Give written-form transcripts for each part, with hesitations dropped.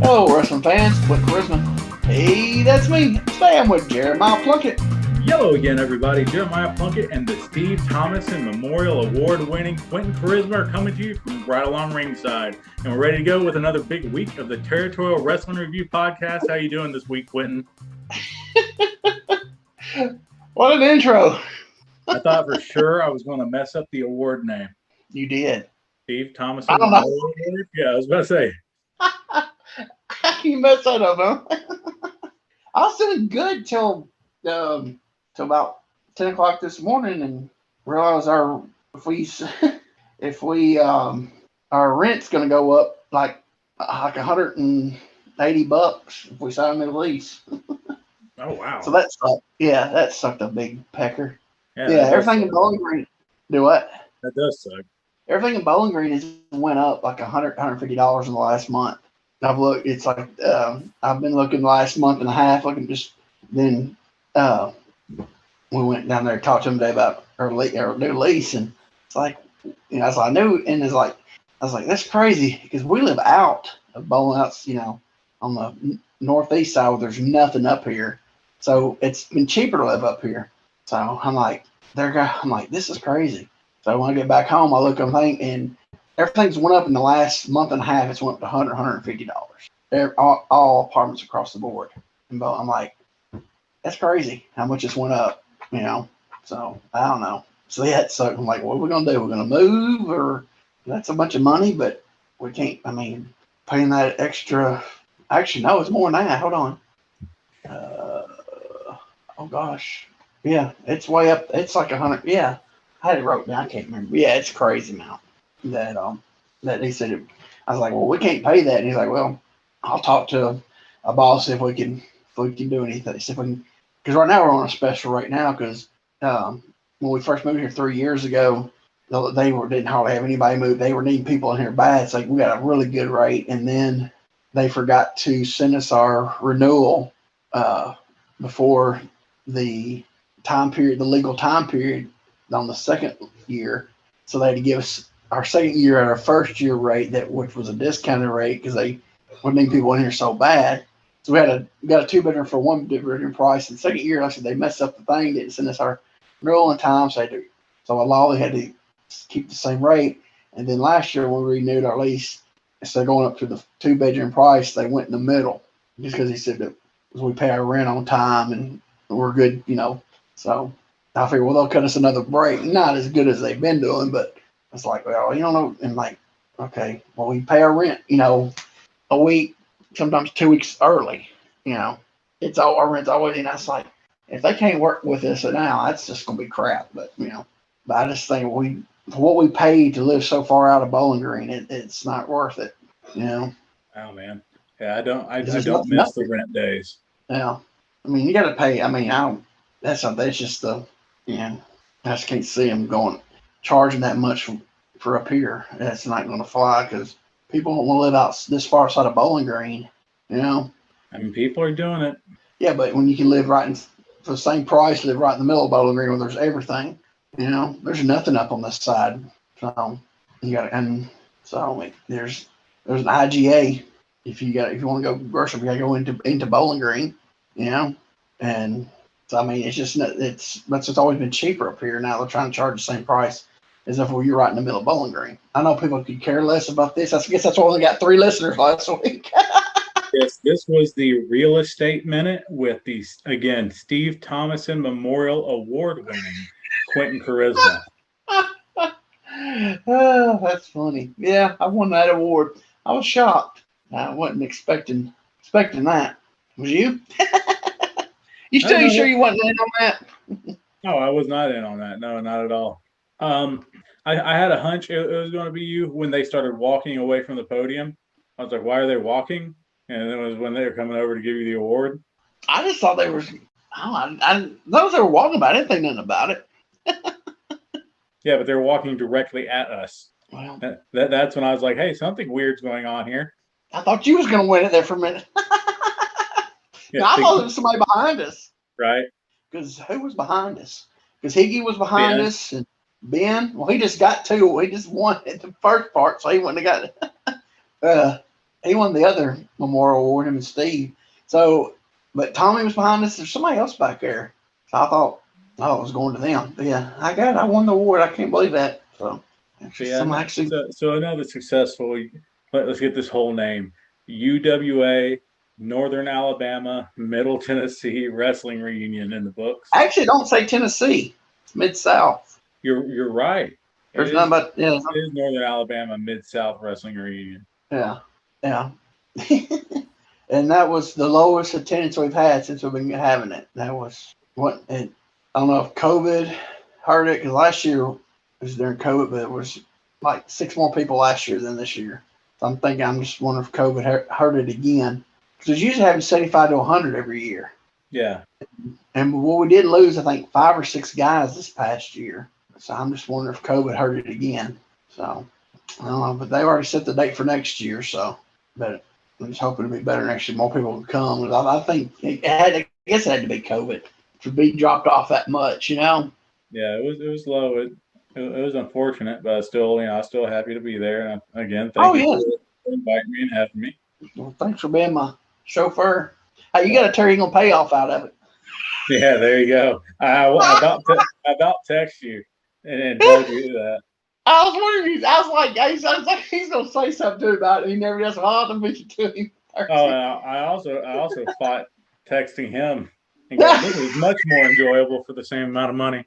Hello, wrestling fans. With charisma. Hey, that's me. Today I'm with Jeremiah Plunkett. Hello again, everybody. Jeremiah Plunkett and the Steve Thomason Memorial Award-winning Quentin Charisma are coming to you from right along ringside. And we're ready to go with another big week of the Territorial Rasslin Review podcast. How you doing this week, Quentin? What an intro. I thought for sure I was going to mess up the award name. You did. Steve Thomason Memorial Award? Yeah, I was about to say. How can you mess that up, huh? I was doing good till about 10 o'clock this morning and realized our rent's gonna go up like $180 if we sign the lease. Oh wow. So that sucked. Yeah, that sucked a big pecker. Yeah, everything in Bowling Green. Do what? That does suck. Everything in Bowling Green has went up like $150 in the last month. I've looked. It's like I've been looking the last month and a half. Looking just then. We went down there and talked to them today about our new lease, and it's like, I was like, I knew, and it's like, I was like, that's crazy because we live out of Bowling, out, on the northeast side where there's nothing up here, so it's been cheaper to live up here. So I'm like, this is crazy. So when I get back home, I look at everything, and everything's went up in the last month and a half. It's went up to $150. All apartments across the board. And I'm like, that's crazy how much it's went up, So I don't know. So yeah, so I'm like, what are we gonna do? We're gonna move, or that's a bunch of money, but we can't. I mean, paying that extra. Actually, no, it's more than that. Hold on. Oh gosh, yeah, it's way up. It's like 100. Yeah, I had it wrote down. I can't remember. Yeah, it's crazy amount that he said. I was like, well, we can't pay that. And he's like, well, I'll talk to a boss if we can do anything. Because right now we're on a special right now because when we first moved here 3 years ago, they didn't hardly have anybody move. They were needing people in here bad. It's like we got a really good rate, and then they forgot to send us our renewal before the time period, the legal time period on the second year. So they had to give us our second year at our first year rate, which was a discounted rate because they would need people in here so bad. So we got a 2-bedroom for 1-bedroom price. And the second year, like I said, they messed up the thing, didn't send us our renewal in time. So a law they had to keep the same rate. And then last year when we renewed our lease, instead of going up to the 2-bedroom price, they went in the middle just because he said that we pay our rent on time and we're good, So I figured, well, they'll cut us another break. Not as good as they've been doing, but it's like, well, you don't know. And like, okay, well, we pay our rent, a week, sometimes 2 weeks early. It's all our rent's always. And that's like, if they can't work with us now, that's just gonna be crap. But but I just think for what we paid to live so far out of Bowling Green, it's not worth it. Oh man, yeah, I don't miss the rent days. Yeah, I mean, you got to pay. I mean, I don't. That's just the. I just can't see them charging that much for up here. That's not going to fly because people don't want to live out this far outside of Bowling Green. I mean, people are doing it. Yeah, but when you can live for the same price, live right in the middle of Bowling Green where there's everything. There's nothing up on this side. So there's an IGA. If you want to go grocery, you got to go into Bowling Green. And so I mean, it's always been cheaper up here. Now they're trying to charge the same price as if you're right in the middle of Bowling Green. I know people could care less about this. I guess that's why we only got 3 listeners last week. Yes, this was the Real Estate Minute with again, Steve Thomason Memorial Award-winning Quentin Charisma. Oh, that's funny. Yeah, I won that award. I was shocked. I wasn't expecting that. Was you? You sure you wasn't in on that? No, I was not in on that. No, not at all. I had a hunch it was going to be you when they started walking away from the podium. I was like, why are they walking? And it was when they were coming over to give you the award. I just thought they were. I those they were walking about. I didn't think nothing about it. Yeah, but they were walking directly at us. Well, that's when I was like, hey, something weird's going on here. I thought you was going to win it there for a minute. Yeah, I thought there was somebody behind us. Right. Because who was behind us? Because Higgy was behind us. And Ben, well, he just got 2. He just won at the first part, so he wouldn't have got it. he won the other Memorial Award, him and Steve. So, but Tommy was behind us. There's somebody else back there. So I thought, oh, it was going to them. But yeah, I won the award. I can't believe that. So, actually. So another successful. Let's get this whole name: UWA Northern Alabama Middle Tennessee Wrestling Reunion in the books. Actually, don't say Tennessee. It's Mid-South. You're right. There's nothing but It is Northern Alabama Mid-South Wrestling Reunion. Yeah. And that was the lowest attendance we've had since we've been having it. That was I don't know if COVID hurt it, because last year it was during COVID, but it was like 6 more people last year than this year. So I'm just wondering if COVID hurt it again. Because it's usually having 75 to 100 every year. Yeah. And we did lose, I think, 5 or 6 guys this past year. So I'm just wondering if COVID hurt it again. So I don't know, but they already set the date for next year. So, but I'm just hoping it'll be better next year. More people will come. I think it had to be COVID to be dropped off that much, Yeah, it was low. It was unfortunate, but I still happy to be there. And again, thank you for inviting me and having me. Well, thanks for being my chauffeur. Hey, you got a Terry payoff out of it. Yeah, there you go. I about text you and told you that. I was wondering. I was like, he's gonna say something about it. He never does. I'll have to mention to him. Oh, I also fought texting him. And it was much more enjoyable for the same amount of money.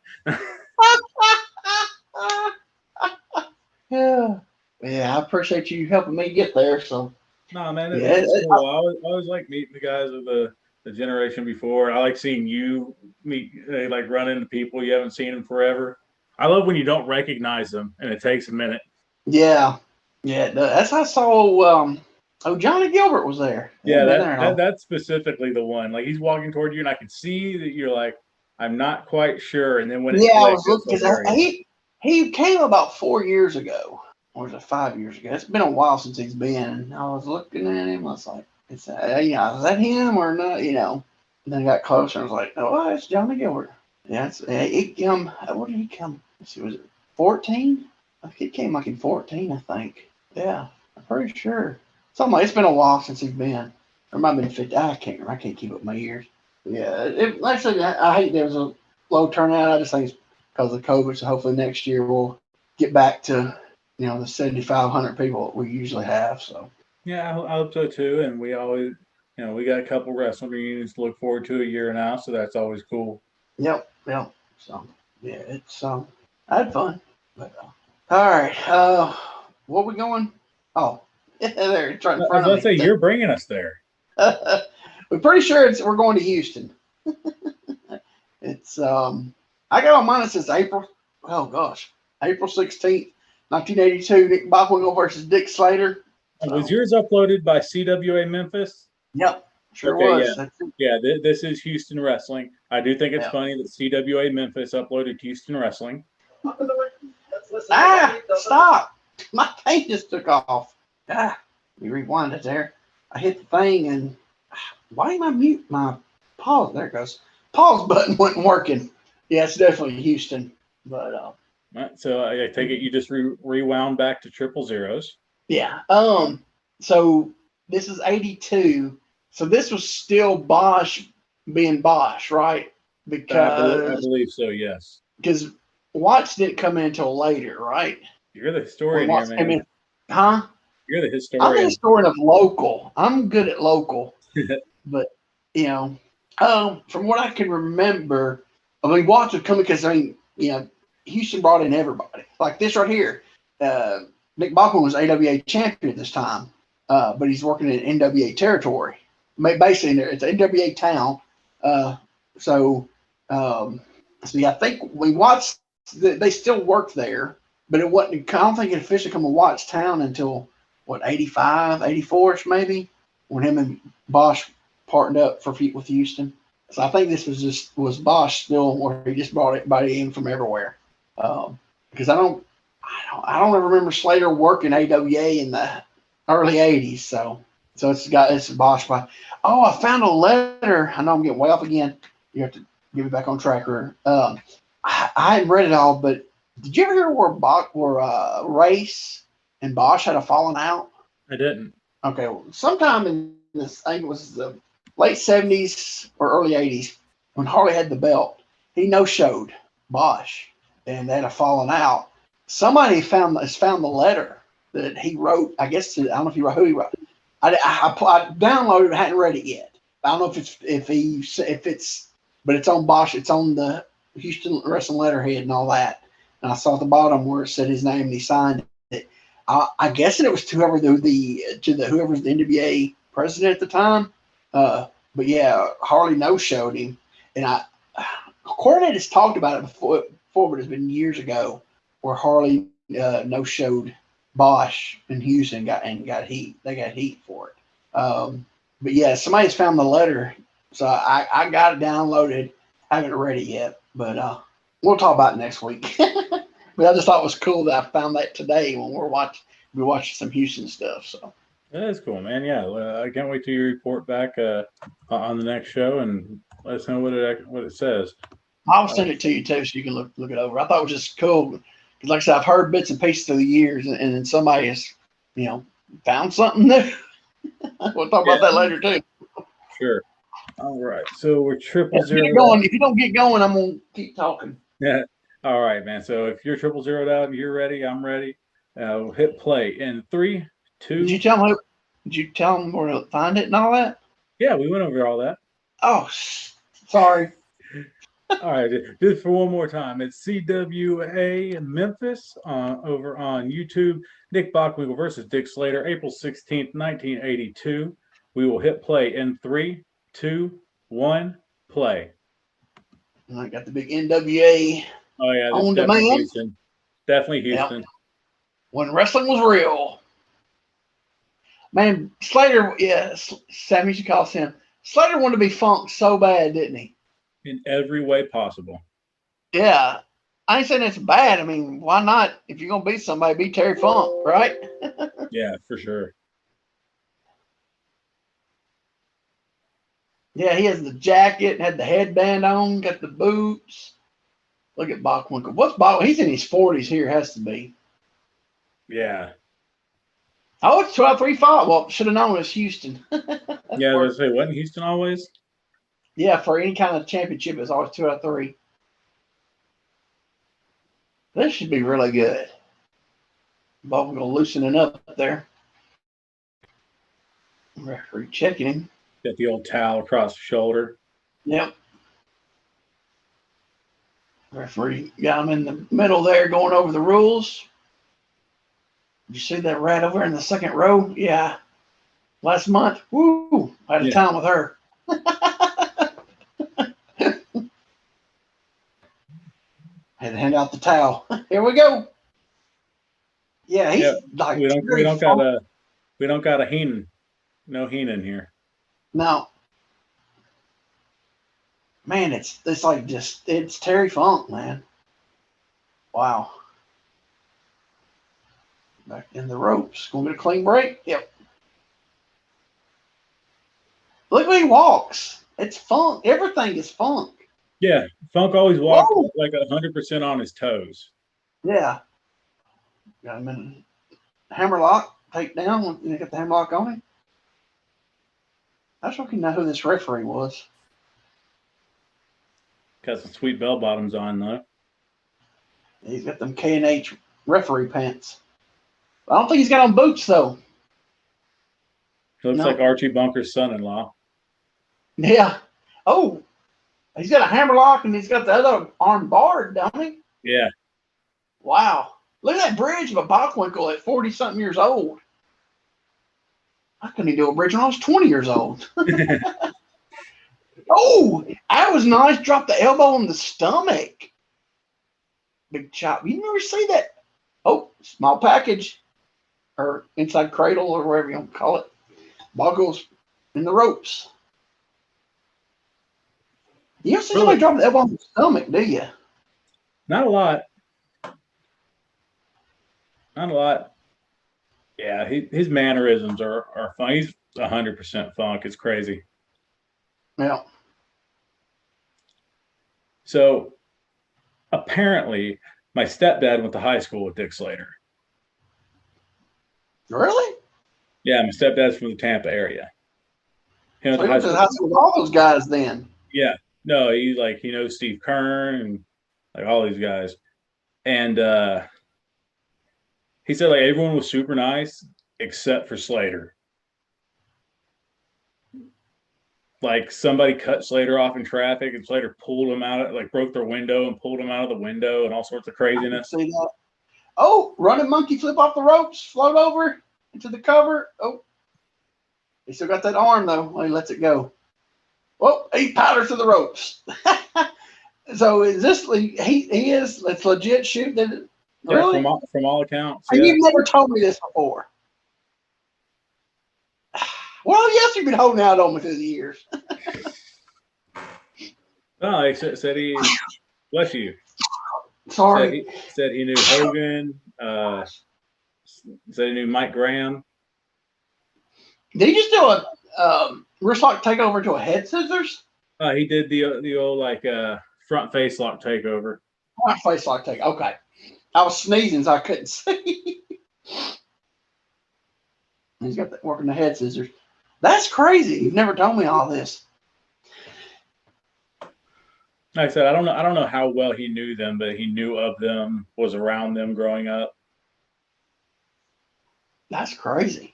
Yeah, I appreciate you helping me get there. So, no, man, it's cool. I always like meeting the guys of the generation before. I like seeing you run into people you haven't seen in forever. I love when you don't recognize them and it takes a minute. Yeah, that's how I saw. Johnny Gilbert was there. Yeah, that's specifically the one. Like, he's walking toward you, and I can see that you're like, I'm not quite sure. And then when I was looking, because he came about 4 years ago, or was it 5 years ago? It's been a while since he's been. And I was looking at him. I was like, is that him or not? And then I got closer. And I was like, oh, it's Johnny Gilbert. Yeah, what did he come? Let's see, was it 14? I think he came like in 14, I think. Yeah, I'm pretty sure. It's been a while since he's been. Or it might have been 50. I can't remember. I can't keep up my years. Yeah, actually, I hate there was a low turnout. I just think it's because of COVID. So hopefully next year we'll get back to, the 7,500 people that we usually have. So. Yeah, I hope so too. And we always, we got a couple wrestling reunions to look forward to a year now. So that's always cool. Yep. So, yeah, it's, I had fun. But, all right. What we going? Oh. There, it's right in front of me. I was going to say, you're bringing us there. We're pretty sure we're going to Houston. It's I got on mine since April 16th, 1982. Nick Bockwinkel versus Dick Slater. Was yours uploaded by CWA Memphis? Yep, sure was. Yeah, this is Houston Wrestling. I do think it's funny that CWA Memphis uploaded Houston Wrestling. Stop! My thing just took off. Let me rewind it there. I hit the thing and why am I mute my pause? There it goes. Pause button wasn't working. Yeah, it's definitely Houston. But right, so I take it you just rewound back to 000. Yeah. So this is 82. So this was still Bosch being Bosch, right? Because I believe so, yes. Because Watts didn't come in until later, right? You're the historian here, man. Huh? You're the historian. I'm the historian of local. I'm good at local. But, from what I can remember, Watts would come because, Houston brought in everybody. Like this right here. Nick Bockwinkel was AWA champion at this time, but he's working in NWA territory. Basically, it's an NWA town. I think when Watts, they still worked there, but it wasn't. I don't think it officially come to Watts town until 85, 84ish maybe, when him and Bosch partnered up with Houston. So I think this was Bosch still, where he just brought everybody in from everywhere. Because I don't ever remember Slater working AWA in the early 80s. So it's Bosch. Oh, I found a letter. I know I'm getting way off again. You have to get me back on track here. I hadn't read it all, but did you ever hear where Race and Bosch had a falling out? I didn't. Okay, well, sometime in this, I think it was the late 70s or early 80s, when Harley had the belt, he no showed Bosch, and they had a falling out. Somebody has found the letter that he wrote. I guess I don't know if he wrote who he wrote. I downloaded it, hadn't read it yet. I don't know if it's, but it's on Bosch. It's on the Houston Wrestling letterhead and all that. And I saw at the bottom where it said his name and he signed it. I guess it was to whoever was the NWA president at the time. But yeah, Harley no showed him, and Cornette has talked about it before, but it's been years ago where Harley no showed Bosch in Houston got heat. They got heat for it. But yeah, somebody's found the letter, so I got it downloaded. I haven't read it yet, but we'll talk about it next week. But I just thought it was cool that I found that today when we're watching some Houston stuff. So that is cool, man. Yeah, I can't wait till you report back on the next show and let us know what it says. I'll send it to you too, so you can look it over. I thought it was just cool because, like I said, I've heard bits and pieces through the years, and then somebody has, found something new. We'll talk about that later too. Sure. All right. So we're 000. If you don't get going, I'm gonna keep talking. Yeah. All right, man. So if you're 000 out, you're ready. I'm ready. We'll hit play in 3, 2. Did you tell them where to find it and all that? Yeah, we went over all that. Oh, sorry. All right, just for one more time, it's CWA Memphis over on YouTube. Nick Bockwinkel versus Dick Slater, April 16th, 1982. We will hit play in 3, 2, 1, play. And I got the big NWA. Oh yeah, on definitely demand. Houston. Definitely Houston. Yep. When wrestling was real. Man, Slater, yeah, Sammy used to call him. Slater wanted to be Funk so bad, didn't he? In every way possible. Yeah. I ain't saying it's bad. I mean, why not? If you're going to be somebody, be Terry Funk, right? Yeah, for sure. Yeah, he has the jacket, had the headband on, got the boots. Look at Bockwinkel. What's Bockwinkel? He's in his 40s here, has to be. Yeah. Oh, it's 12-3-5. Well, should have known it's Houston. Yeah, I was going to say, wasn't Houston always? Yeah, for any kind of championship, it's always 2 out of 3. This should be really good. Bockwinkel loosening up there. Referee checking him. Got the old towel across the shoulder. Yep. Referee got him in the middle there going over the rules. Did you see that rat over in the second row? Yeah. Last month. Woo! I had a time with her. Had to hand out the towel. Here we go. Yeah, he's like we don't got a Heenan. No Heenan here. No. Man, it's like it's Terry Funk, man. Wow. Back in the ropes. Gonna get a clean break. Yep. Look when he walks. It's Funk. Everything is Funk. Yeah, Funk always walked like 100% on his toes. Yeah. Got him in hammerlock, takedown. You got the hammerlock on him. I was looking at who this referee was. Got some sweet bell bottoms on though. He's got them K&H referee pants. I don't think he's got on boots though. He looks like Archie Bunker's son-in-law. Yeah. Oh, he's got a hammerlock and he's got the other arm barred, don't he? Yeah. Wow. Look at that bridge of a Bockwinkel at 40-something years old. How can he do a bridge when I was 20 years old? Oh, that was nice. Drop the elbow on the stomach. Big chop. You never see that. Oh, small package. Or inside cradle or whatever you want to call it. Ball goes in the ropes. You don't see somebody drop the elbow on the stomach, do you? Not a lot. Not a lot. Yeah, his mannerisms are fun. He's 100% Funk. It's crazy. Yeah. So apparently, my stepdad went to high school with Dick Slater. Really? Yeah, my stepdad's from the Tampa area. He went So to he went to high school with all those guys then. Yeah, no, he knows Steve Kern and like all these guys, and he said like everyone was super nice except for Slater. Like somebody cut Slater off in traffic, and Slater pulled him out, like broke their window and pulled him out of the window, and all sorts of craziness. See that? Oh, running monkey flip off the ropes, float over into the cover. Oh, he still got that arm though when he lets it go. Well, he powders to the ropes. So is this he is it's legit shooting? Really? Yeah, from all accounts. And Yeah. you've never told me this before. Well, yes, you've been holding out on me through the years. No, he said he bless you. Sorry. Said he knew Hogan. Said he knew Mike Graham. Did he just do a wrist lock takeover to a head scissors? He did the old like front face lock takeover. Front face lock take. Okay. I was sneezing, so I couldn't see. He's got that working the head scissors. That's crazy. You've never told me all this. Like I said, I don't know how well he knew them, but he knew of them, was around them growing up. That's crazy.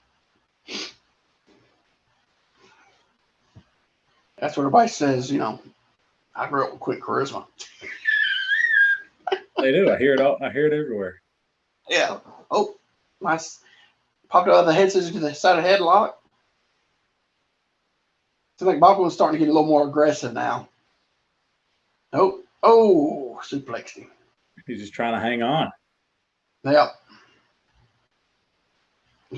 That's what everybody says, I grew up with quick charisma. They do. I hear it everywhere. Yeah. Oh, nice. Popped out of the head scissors to the side of the headlock. Seems like Bockwinkel's starting to get a little more aggressive now. Oh, suplexed him. He's just trying to hang on. Yep.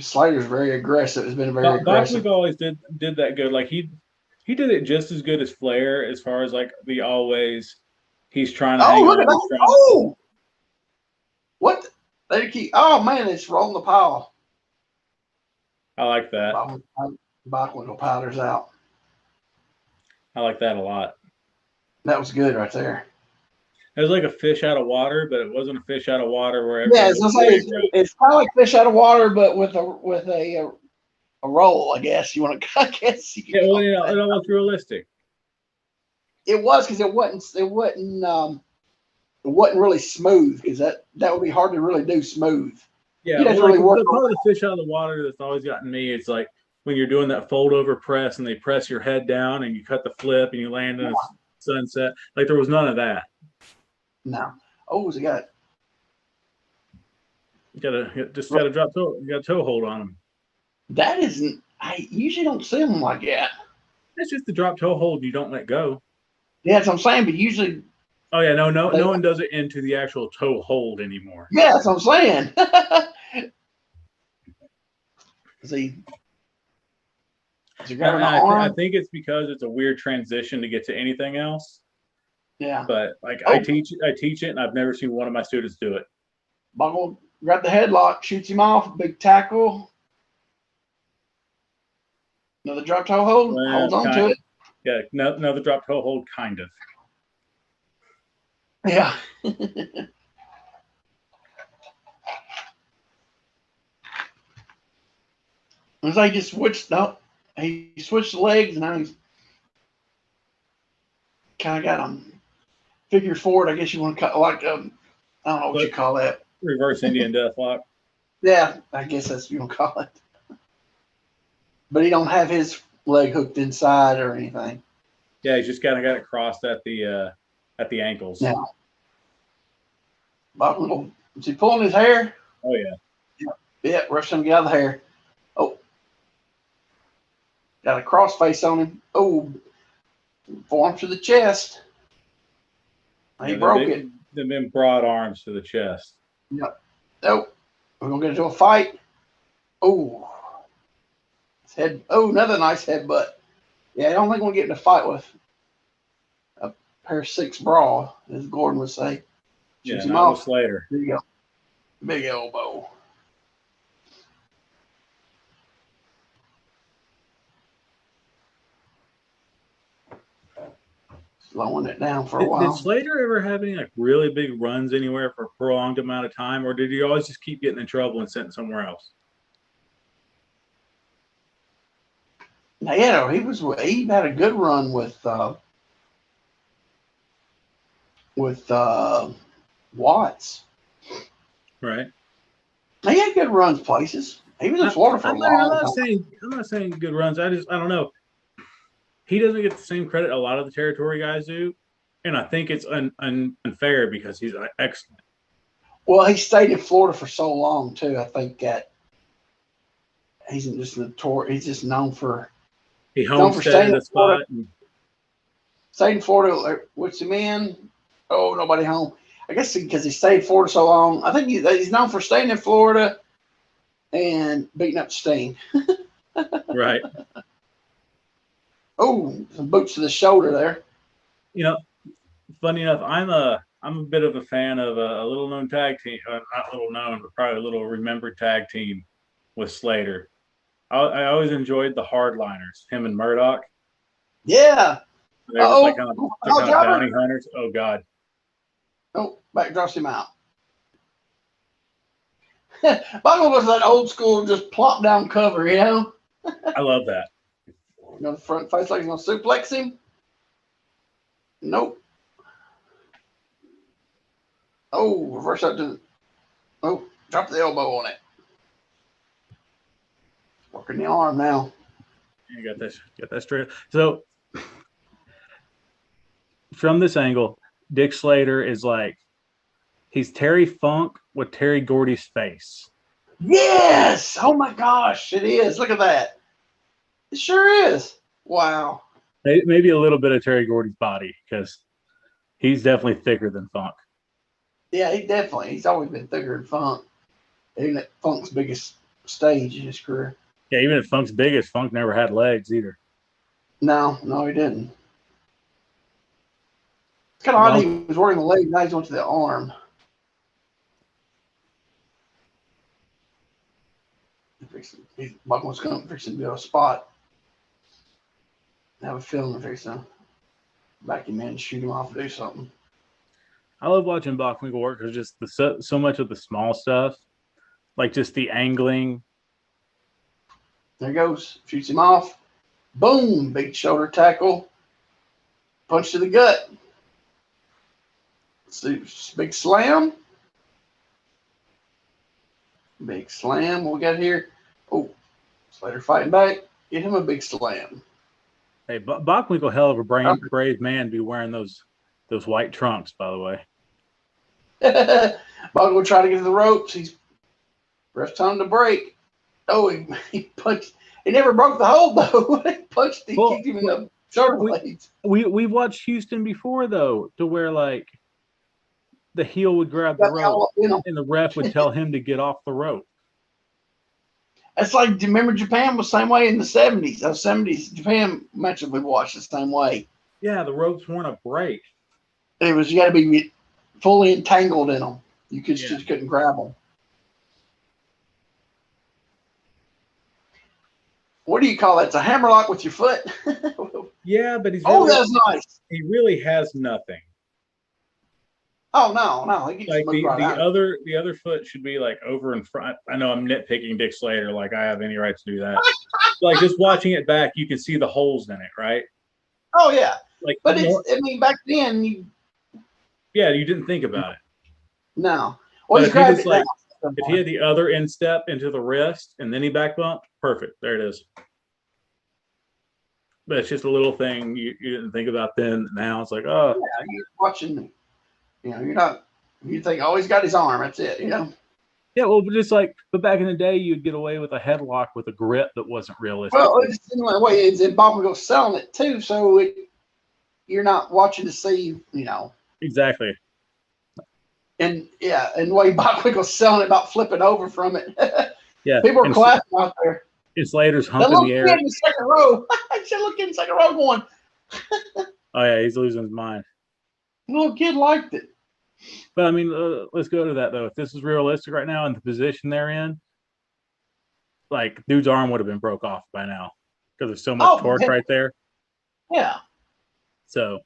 Slater's very aggressive. It's been very aggressive. Bockwinkel always did that good. Like he did it just as good as Flair, as far as like he's trying to hang on. Look at that. Oh! What? Oh, man, it's rolling the pile. I like that. Bockwinkel powders out. I like that a lot. That was good right there. It was like a fish out of water, but it wasn't a fish out of water where it's kind of like fish out of water, but with a roll, I guess. It was realistic. It was because it wasn't really smooth, because that would be hard to really do smooth. Yeah, the part of the fish out of the water that's always gotten me, it's like when you're doing that fold over press and they press your head down and you cut the flip and you land in a sunset. Like there was none of that. No. Oh, he got You gotta drop toe. You got a toe hold on them. That isn't. I usually don't see them like that. It's just the drop toe hold. You don't let go. Yeah, that's what I'm saying. But usually. Oh yeah, no one does it into the actual toe hold anymore. Yeah, that's what I'm saying. See. I think it's because it's a weird transition to get to anything else. Yeah. But I teach it, and I've never seen one of my students do it. Buckle, grab the headlock, shoots him off, big tackle. Another drop toe hold, holds on to it. Yeah, another drop toe hold, kind of. Yeah. It's like he switched the legs, and now he's kind of got him figure forward. I guess you want to cut I don't know what you call that. Reverse Indian Deathlock. Yeah, I guess that's what you want to call it. But he don't have his leg hooked inside or anything. Yeah, he's just kind of got it crossed at the ankles. Yeah. Is he pulling his hair? Oh yeah. Yeah, rush him to get out of the hair. Oh. Got a cross face on him. Oh. Forearm to the chest. He broke it. Them broad arms to the chest. Yep. Oh. We're going to get into a fight. Oh. Another nice headbutt. Yeah, I don't think we'll get in a fight with a pair 6 brawl, as Gordon would say. Yeah, not with Slater. There you go. Big elbow. Slowing it down for a while. Did Slater ever have any really big runs anywhere for a prolonged amount of time, or did he always just keep getting in trouble and sent somewhere else? Yeah, he had a good run with Watts. Right. He had good runs places. He was in Florida for a long time. I'm not saying good runs. I don't know. He doesn't get the same credit a lot of the territory guys do, and I think it's unfair because he's excellent. Well, he stayed in Florida for so long too. I think that he's just notorious. He's just known for Staying in Florida. Stayed in Florida, which the man, nobody home. I guess because he stayed in Florida so long. I think he's known for staying in Florida and beating up Sting. Right. Oh, some boots to the shoulder there. You know, funny enough, I'm a bit of a fan of a little known tag team, not little known, but probably a little remembered tag team with Slater. I always enjoyed the Hardliners, him and Murdoch. Yeah. They were like kind of bounty hunters. Oh God. Oh, backdrops him out. Bockwinkel was that old school, just plop down cover, you know? I love that. The front face like he's going to suplex him. Nope. Oh, reverse up to drop the elbow on it. Working the arm now. You got that straight. So from this angle, Dick Slater is like, he's Terry Funk with Terry Gordy's face. Yes! Oh my gosh, it is. Look at that. It sure is. Wow. Maybe a little bit of Terry Gordy's body because he's definitely thicker than Funk. Yeah, he's always been thicker than Funk. Even at Funk's biggest stage in his career. Yeah, even at Funk's biggest, Funk never had legs either. No, he didn't. It's kind of odd he was wearing the leg, now he's went to the arm. Bockwinkel's going to fix him to a spot. I have a feeling they're fixing to back him in, shoot him off, do something. I love watching Bockwinkel work because just so much of the small stuff, like just the angling. There he goes, shoots him off. Boom, big shoulder tackle. Punch to the gut. Big slam. Big slam. What we got here? Oh, Slater fighting back. Get him a big slam. Hey, Bockwinkel, hell of a brave man, be wearing those white trunks, by the way. Bockwinkel trying to get to the ropes. He's ref telling him to break. Oh, he punched. He never broke the hold though. He punched. He kicked him in the shoulder blades. We've watched Houston before though, to where like the heel would grab the rope and the ref would tell him to get off the rope. That's like, do you remember Japan was the same way in the 70s? Those 70s Japan matches we watched the same way. Yeah, the ropes weren't a break. You got to be fully entangled in them. You just couldn't grab them. What do you call that? It's a hammerlock with your foot. Yeah, but that's nice. He really has nothing. Oh no! He like the other foot should be like over in front. I know I'm nitpicking Dick Slater, like I have any right to do that. Like just watching it back, you can see the holes in it, right? Oh yeah. Like, but back then you didn't think about it. No. Well, if he had the other instep into the wrist and then he back bumped, perfect. There it is. But it's just a little thing you didn't think about then. Now it's like, oh. Yeah, you're watching. You think, he's got his arm. That's it, Yeah, well, but back in the day, you'd get away with a headlock with a grip that wasn't realistic. Well, it's in the way it's in Bockwinkel selling it too, so you're not watching to see, Exactly. And the way Bockwinkel's selling it about flipping over from it. Yeah. People are clapping out there. It's Slater's humping the air. In the second row. I should look in the second row going. Oh yeah, he's losing his mind. The little kid liked it. But I mean, let's go to that though. If this is realistic right now in the position they're in, like dude's arm would have been broke off by now because there's so much torque right there. Yeah. So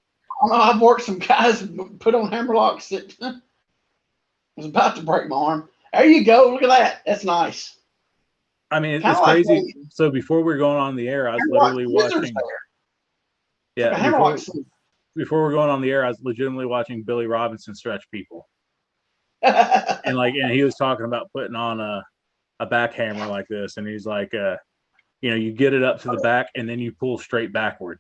I've worked some guys put on hammerlocks that was about to break my arm. There you go. Look at that. That's nice. I mean, Kinda it's like crazy. So before we are going on the air, I was Hammerlock literally Scissors watching. there. Yeah, Like a Hammerlock Scissors. before we're going on the air, I was legitimately watching Billy Robinson stretch people, and he was talking about putting on a back hammer like this, and he's like, you get it up to the back, and then you pull straight backward,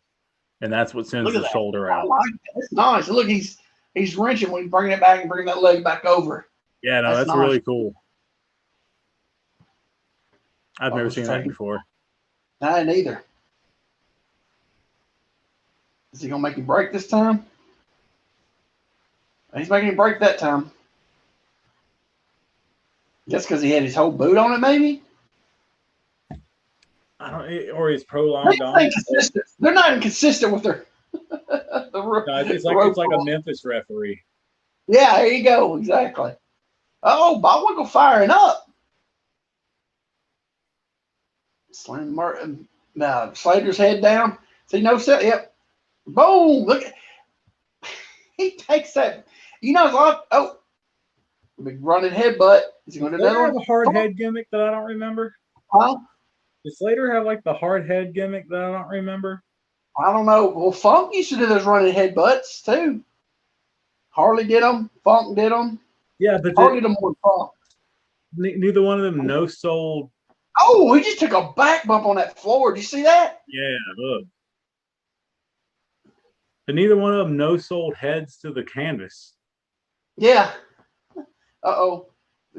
and that's what sends the shoulder out. Like that's nice. Look, he's wrenching when he's bringing it back and bringing that leg back over. Yeah, no, that's nice. really cool. I've never seen that before. I didn't either. Is he gonna make him break this time? He's making him break that time. Just because he had his whole boot on it, maybe. I don't, or he's prolonged on. They're not even consistent with their. It's like a Memphis referee. Yeah, there you go. Exactly. Oh, Bockwinkel firing up. Slater's head down. See, no set. Yep. Boom. Look. He takes that. You know, it's like, oh, big running headbutt. Is he going to do another one? Have a hard head gimmick that I don't remember? Huh? Does Slater have like the hard head gimmick that I don't remember? I don't know. Well, Funk used to do those running headbutts too. Harley did them. Funk did them. Yeah, but Harley did them more than Funk. Neither one of them no-sold. Oh, he just took a back bump on that floor. Did you see that? Yeah, look. But neither one of them no-sold heads to the canvas. Yeah. Uh-oh.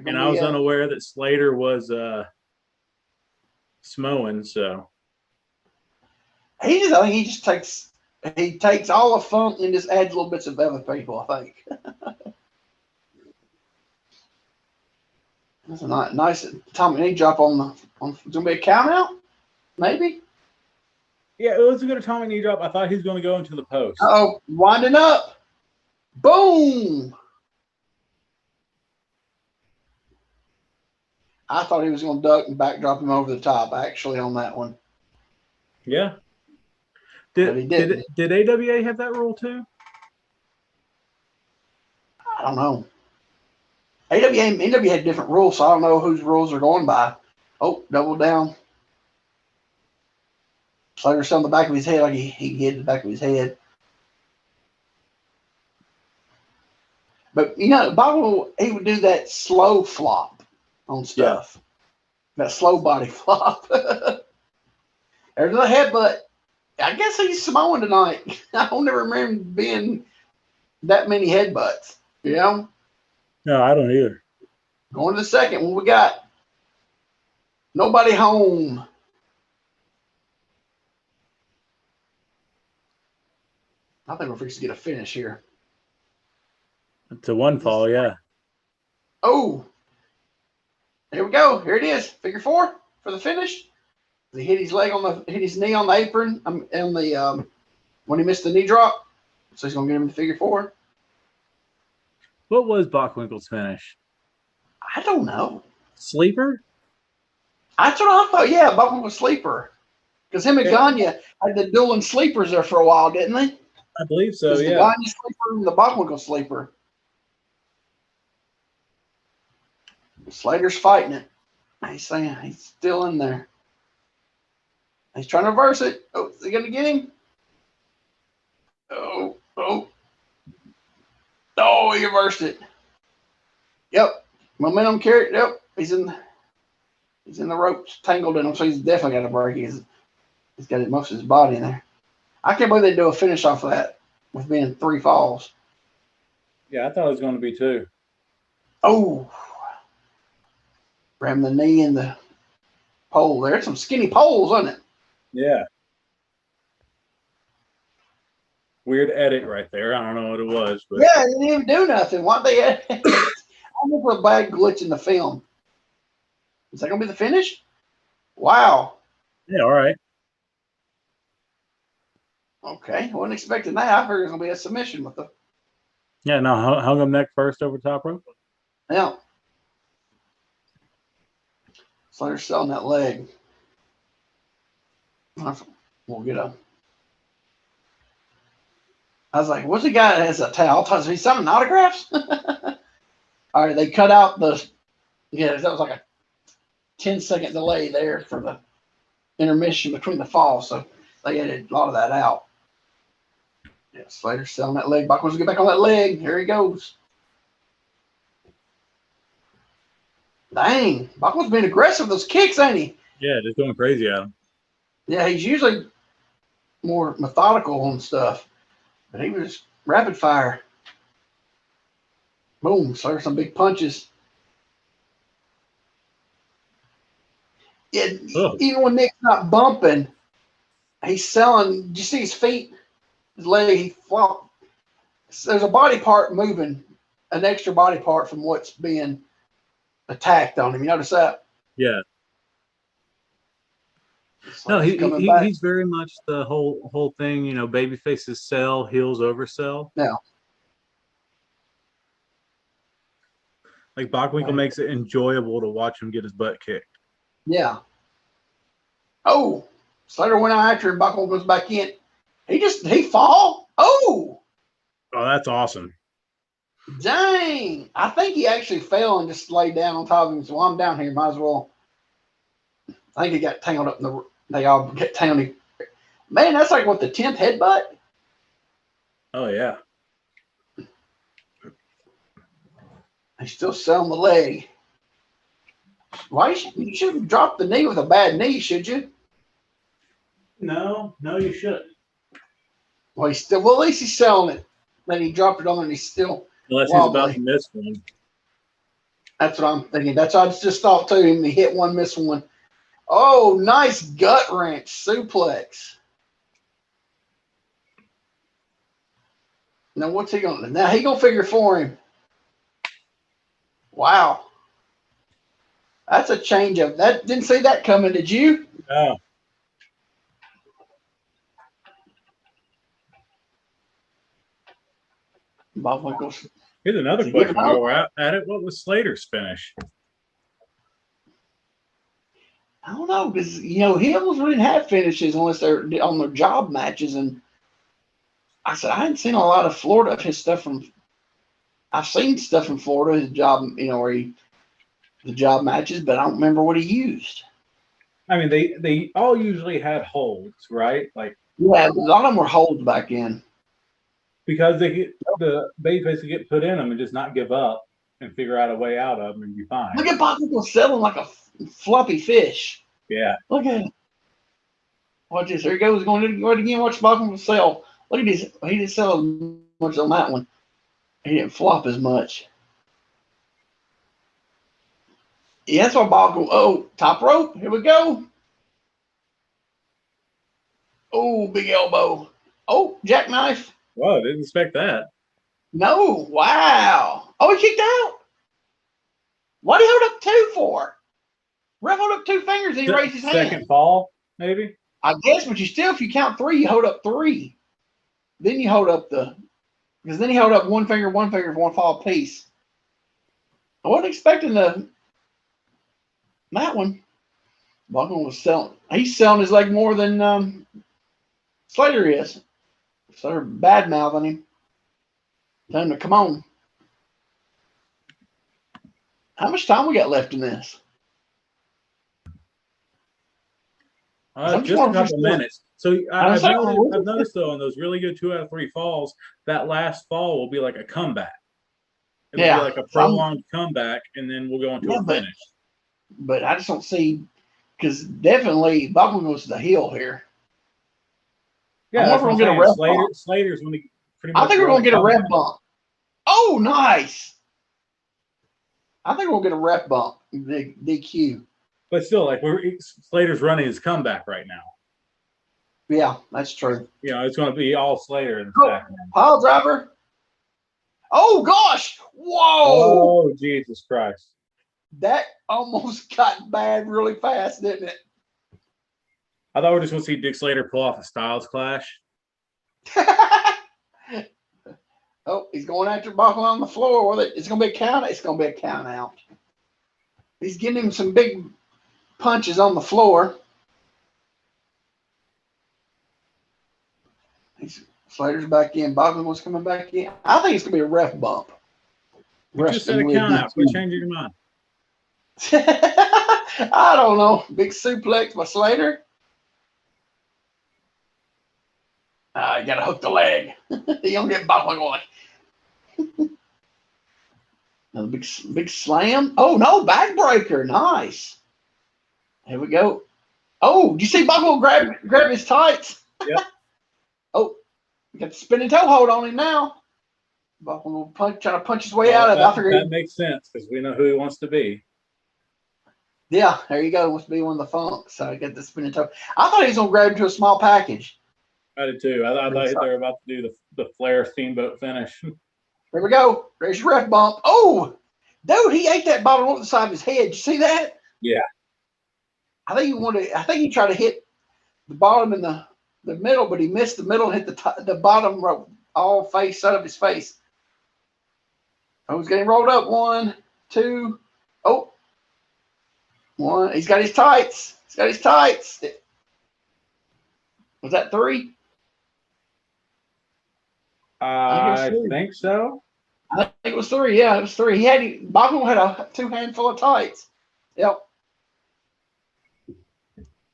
And I was unaware that Slater was Samoan, so. I think he just takes all the Funk and just adds little bits of other people, I think. That's a nice Tommy knee drop on it's gonna be a count out, maybe. Yeah, it was a good Tommy knee drop. I thought he was going to go into the post. Uh-oh, winding up. Boom. I thought he was going to duck and backdrop him over the top, actually, on that one. Yeah. Did AWA have that rule too? I don't know. NWA had different rules, so I don't know whose rules are going by. Oh, double down. Slater's still on the back of his head, like he hit the back of his head. But, Bobby, he would do that slow flop on stuff. Yeah. That slow body flop. There's the headbutt. I guess he's Samoan tonight. I don't ever remember being that many headbutts, No, I don't either. Going to the second one, we got nobody home. I think we're fixing to get a finish here. To one fall, yeah. Oh, here we go. Here it is. Figure 4 for the finish. He hit his knee on the apron when he missed the knee drop. So he's gonna get him to figure 4. What was Bockwinkel's finish? I don't know. Sleeper? That's what I thought. Yeah, Bockwinkel sleeper. Because him and Gagne had the dueling sleepers there for a while, didn't they? I believe so. Yeah. The Gagne sleeper and the Bockwinkel sleeper. Slater's fighting it. He's saying he's still in there. He's trying to reverse it. Oh, is he going to get him? Oh, he reversed it. Yep. Momentum carried. Yep. He's in the ropes, tangled in him, so he's definitely got a break. He's got most of his body in there. I can't believe they do a finish off of that with being 3 falls. Yeah, I thought it was going to be 2. Oh. Ram the knee in the pole there. Some skinny poles, isn't it? Yeah. Weird edit right there. I don't know what it was. But yeah, they didn't even do nothing. Why they edit? I look for a bad glitch in the film. Is that going to be the finish? Wow. Yeah, all right. Okay, I wasn't expecting that. I figured it was going to be a submission with the. Yeah, no, hung him neck first over top rope. Yeah. Slater's selling that leg. We'll get a. I was like, what's the guy that has a towel? Is he selling autographs? All right, they cut out the. Yeah, that was like a 10-second delay there for the intermission between the falls, so they edited a lot of that out. Yeah, Slater's selling that leg. Bach wants to get back on that leg. Here he goes. Dang, Bachman's been aggressive with those kicks, ain't he? Yeah, just going crazy at him. Yeah, he's usually more methodical on stuff, but he was rapid fire. Boom, so there's some big punches. Even when Nick's not bumping, he's selling. Did you see his feet? His leg, he flopped. There's a body part moving, an extra body part from what's being attacked on him. You notice that? Yeah. So no, he's very much the whole thing. You know, baby faces sell, heels oversell. Yeah. Like Bockwinkel makes it enjoyable to watch him get his butt kicked. Yeah. Oh, Slater went out after him. Bockwinkel goes back in. He fall. Oh, that's awesome. Dang. I think he actually fell and just laid down on top of him. So while I'm down here, might as well. I think he got tangled up in they all get tangled. Man, that's like what, the 10th headbutt? Oh, yeah. He's still selling the leg. Why you shouldn't drop the knee with a bad knee, should you? No, you shouldn't. Well, at least he's selling it. Then he dropped it on and he's still. Unless he's about to miss one. That's what I'm thinking. That's what I just thought too. Him, he hit one, miss one. Oh, nice gut wrench suplex. Now what's he gonna do? Now he gonna figure for him. Wow. That's a change of that. Didn't see that coming, did you? No. Bockwinkel's. Here's another question while we're at it. What was Slater's finish? I don't know, because he almost really didn't have finishes unless they're on their job matches. And I said I hadn't seen a lot of Florida of his stuff from. I've seen stuff from Florida, his job, where the job matches, but I don't remember what he used. I mean, they all usually had holds, right? Like, yeah, a lot of them were holds back then. Because they get the babyface to get put in them and just not give up and figure out a way out of them and be fine. Look at Bockwinkel selling like a floppy fish. Yeah. Look at it. Watch this. There he goes. Going to go again. Watch Bockwinkel sell. Look at this. He didn't sell as much on that one. He didn't flop as much. Yeah, that's why Bockwinkel. Oh, top rope. Here we go. Oh, big elbow. Oh, jackknife. Whoa, didn't expect that. No, wow. Oh, he kicked out. What did he hold up 2 for? Ref hold up 2 fingers and he raised his hand. Second fall, maybe? I guess, but if you count 3, you hold up 3. Then you hold up because then he held up one finger for one fall piece. I wasn't expecting that one. Bockwinkel was selling. He's selling his leg more than Slater is. So they're bad mouthing him. Tell him to come on. How much time we got left in this? Just a couple minutes. So I've noticed though, on those really good 2 out of 3 falls, that last fall will be like a comeback. It'll be like a prolonged comeback, and then we'll go into a finish. But I just don't see, because definitely Bockwinkel was the heel here. Yeah, we're going to get a ref bump. Slater's going to pretty much. I think we're going to get a ref bump. Oh, nice. I think we'll get a ref bump. Big DQ. But still, like Slater's running his comeback right now. Yeah, that's true. It's going to be all Slater in the back. Pile driver. Oh gosh! Whoa! Oh Jesus Christ! That almost got bad really fast, didn't it? I thought we were just going to see Dick Slater pull off a Styles Clash. Oh, he's going after Bockwinkel on the floor. It's going to be a count. It's going to be a count out. He's getting him some big punches on the floor. Slater's back in. Bockwinkel's coming back in. I think it's going to be a ref bump. You just said a count out. Quit changing your mind. I don't know. Big suplex by Slater. You got to hook the leg. You don't get Bockwinkel. Another big slam. Oh, no, backbreaker. Nice. Here we go. Oh, do you see Bockwinkel grab his tights? Yep. Oh, you got the spinning toe hold on him now. Bockwinkel trying to punch his way out of it. That makes sense because we know who he wants to be. Yeah, there you go. Wants to be one of the Funks. So I get the spinning toe. I thought he was going to grab into a small package. I did too. I thought they were about to do the Flair Steamboat finish. There we go. There's your ref bump. Oh, dude, he ate that bottle over the side of his head. You see that? Yeah. I think he tried to hit the bottom in the middle, but he missed the middle and hit the bottom all side of his face. I was getting rolled up. 1, 2. Oh, 1. He's got his tights. Was that 3? I think so. I think it was 3. Yeah, it was 3. Bockwinkel had a 2 handful of tights. Yep.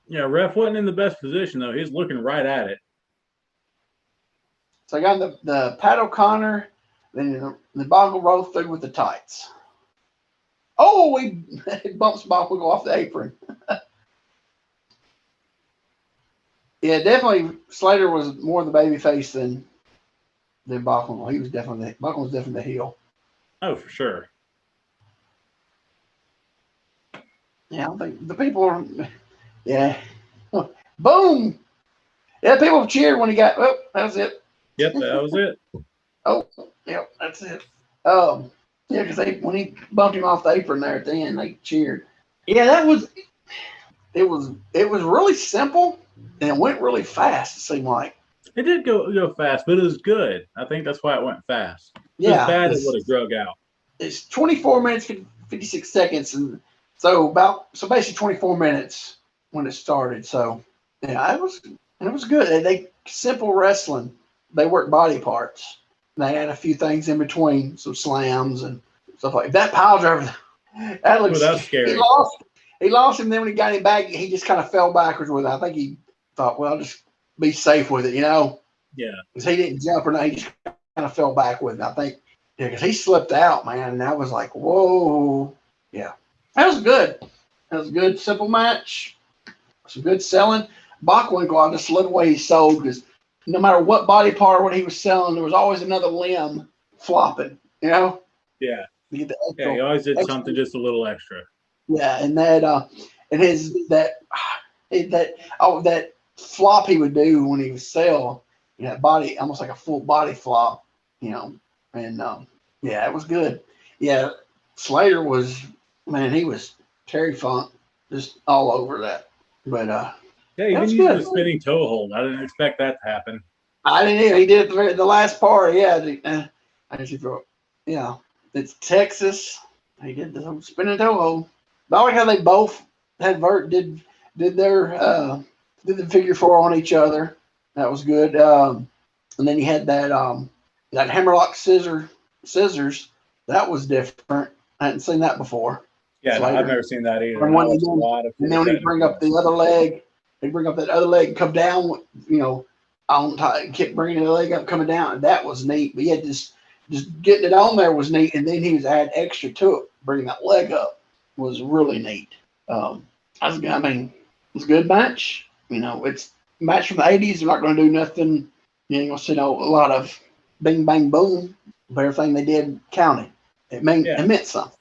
Yeah, ref wasn't in the best position though. He's looking right at it. So I got the Pat O'Connor, then the Bockwinkel rolled through with the tights. Oh, he bumps Bockwinkel off the apron. Yeah, definitely Slater was more the baby face than Bockwinkel. Bockwinkel was definitely the heel. Oh, for sure. Yeah, I think the people are. Yeah. Boom. Yeah, people cheered when he got. Oh, that was it. Yep, that was it. Oh, yep, that's it. Yeah, because when he bumped him off the apron there at the end, they cheered. Yeah, it was really simple and it went really fast. It seemed like it did go fast, but it was good. I think that's why it went fast. It was bad it would have drug out. It's 24 minutes 56 seconds, and so basically 24 minutes when it started. So yeah, it was good. They simple wrestling. They work body parts. They had a few things in between, some slams and stuff like that. Pile driver. That looks. That's scary. He lost him. Then when he got him back, he just kind of fell backwards with it. I think he thought, well, I'll just be safe with it, Yeah. Because he didn't jump or nothing. He just kind of fell back with it. I think. Yeah, because he slipped out, man. And that was like, whoa. Yeah. That was good. That was a good, simple match. Some good selling. Bockwinkel, I just loved the way he sold because no matter what body part or what he was selling, there was always another limb flopping, Yeah. He always did something just a little extra. Yeah, and that flop he would do when he was sell, that body almost like a full body flop, and it was good. Yeah, Slater was, man, he was Terry Funk just all over that. But he even used the spinning toe hold. I didn't expect that to happen. I didn't either. He did it the last part. Yeah, yeah. It's Texas. He did the whole spinning toe hold. But I like how they both had did the figure 4 on each other. That was good. And then you had that hammerlock scissors. That was different. I hadn't seen that before. Yeah, no, I've never seen that either. And then when he bring up the other leg, they bring up that other leg and come down. On top, kept bringing the leg up, coming down. And that was neat. But yeah, just getting it on there was neat. And then he was adding extra to it, bringing that leg up was really neat. It was a good match. It's a match from the 80s. They're not going to do nothing. You ain't going to see a lot of bing, bang, boom. But everything they did counted. It meant something.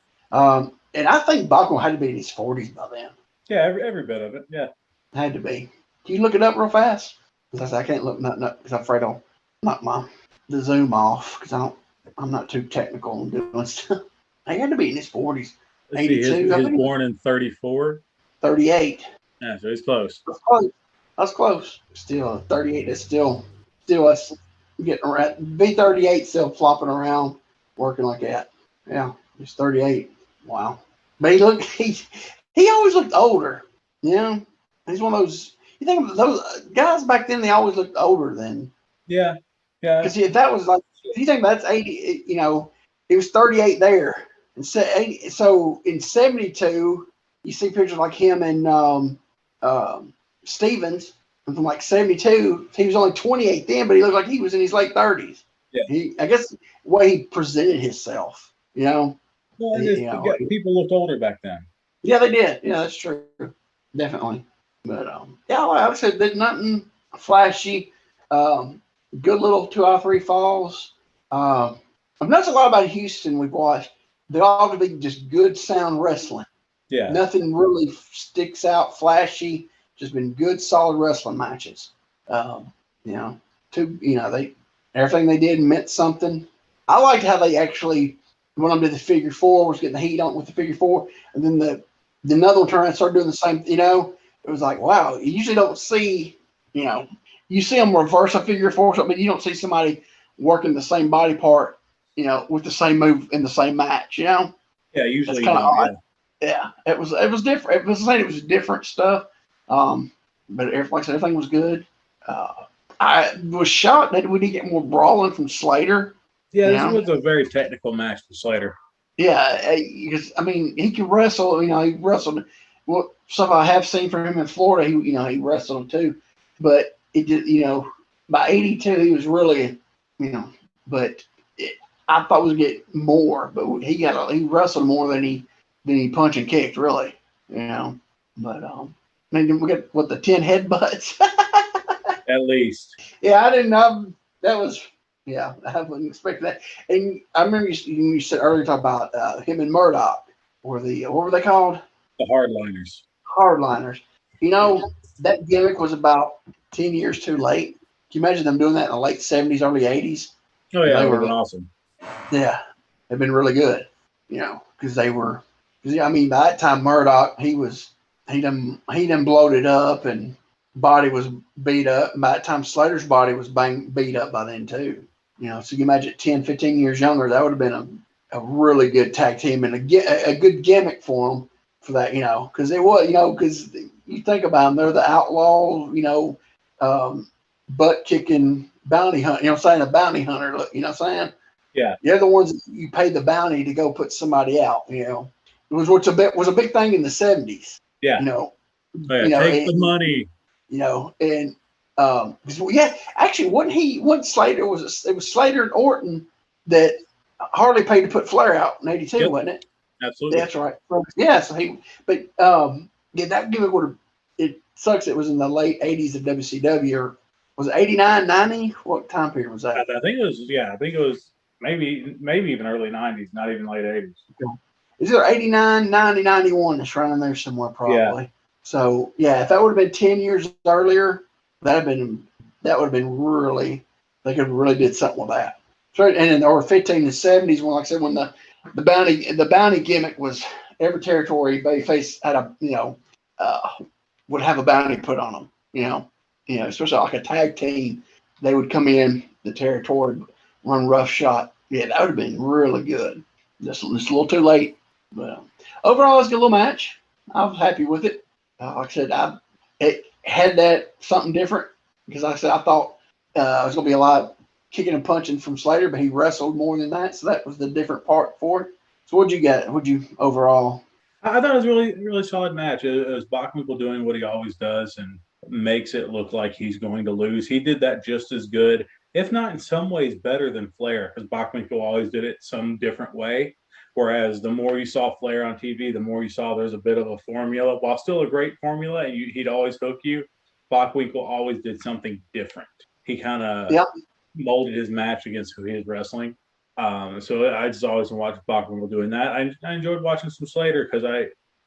And I think Bockwinkel had to be in his 40s by then. Yeah, every bit of it. Yeah. Had to be. Can you look it up real fast? Because I can't look nothing up because I'm afraid I'll knock the Zoom off because I'm not too technical in doing stuff. He had to be in his 40s. 82. He was born in 34. 38. Yeah, so he's close. That's close. Still 38. It's still us getting around. B38 still flopping around, working like that. Yeah, he's 38. Wow. But he always looked older. He's one of those. You think of those guys back then? They always looked older than. Yeah. Because that was like, if you think that's 80, he was 38 there, and so in 72, you see pictures like him and Stevens from like 72. He was only 28 then, but he looked like he was in his late 30s. Yeah. I guess the way he presented himself, Well, people looked older back then. Yeah, they did. Yeah, that's true. Definitely. But yeah, like I said, there's nothing flashy. Good little 2 out of 3 falls. I've noticed a lot about Houston we've watched. They all to be just good sound wrestling. Yeah. Nothing really sticks out flashy. Just been good, solid wrestling matches. Everything they did meant something. I liked how they actually, when I did the figure 4, was getting the heat on with the figure 4, and then the another one turned around and started doing the same. It was like, wow. You usually don't see, you see them reverse a figure 4, but you don't see somebody working the same body part, with the same move in the same match. Yeah, usually. That's kind of odd. Yeah, it was different. It was different stuff. But like I said, everything was good. I was shocked that we didn't get more brawling from Slater. Yeah, this was a very technical match for Slater. Yeah, because he can wrestle. He wrestled. Well, stuff I have seen from him in Florida, he wrestled too. But it did, by 82 he was really, But I thought we would get more. But he wrestled more than he punched and kicked, really. But we got the 10 headbutts. At least. Yeah, I didn't know that was. Yeah, I wouldn't expect that. And I remember you said earlier talk about him and Murdoch, or what were they called? The Hardliners. Hardliners. That gimmick was about 10 years too late. Can you imagine them doing that in the late 70s, early 80s? Oh yeah, they were awesome. Yeah, they've been really good. Because they were. By that time Murdoch he done bloated up and body was beat up. And by that time Slater's body was beat up by then too. So you imagine 10, 15 years younger, that would have been a really good tag team and a good gimmick for them for that, because it was, because you think about them, they're the outlaw, butt kicking bounty hunt, a bounty hunter, saying? Yeah. They're the ones that you pay the bounty to go put somebody out, It was a big thing in the 70s. Yeah. Take the money. Actually, wasn't Slater? It was Slater and Orton that Harley paid to put Flair out in '82, yep. Wasn't it? Absolutely. That's right. Yeah. So that gimmick would have. It sucks. It was in the late '80s of WCW, or was it '89, '90? What time period was that? I think it was. Yeah, I think it was maybe even early '90s, not even late '80s. Okay. Is it '89, '90, '91? It's around there somewhere, probably. Yeah. So if that would have been 10 years earlier, that would have been really. They could have really did something with that. So, or 15 and 70s, when, like I said, when the bounty gimmick was every territory babyface had would have a bounty put on them. Especially like a tag team, they would come in the territory, run roughshod. Yeah, that would have been really good. Just a little too late. But overall, it's a good little match. I was happy with it. Like I said, it had that something different because, like I said, I thought it was going to be a lot of kicking and punching from Slater, but he wrestled more than that, so that was the different part for it. So what'd you get? What'd you overall? I thought it was a really, really solid match. It was Bockwinkel doing what he always does and makes it look like he's going to lose. He did that just as good, if not in some ways better than Flair, because Bockwinkel always did it some different way. Whereas the more you saw Flair on TV, the more you saw there's a bit of a formula. While still a great formula, and he'd always hook you, Bockwinkel always did something different. He kind of molded his match against who he was wrestling. So I just always watched Bockwinkel doing that. I enjoyed watching some Slater because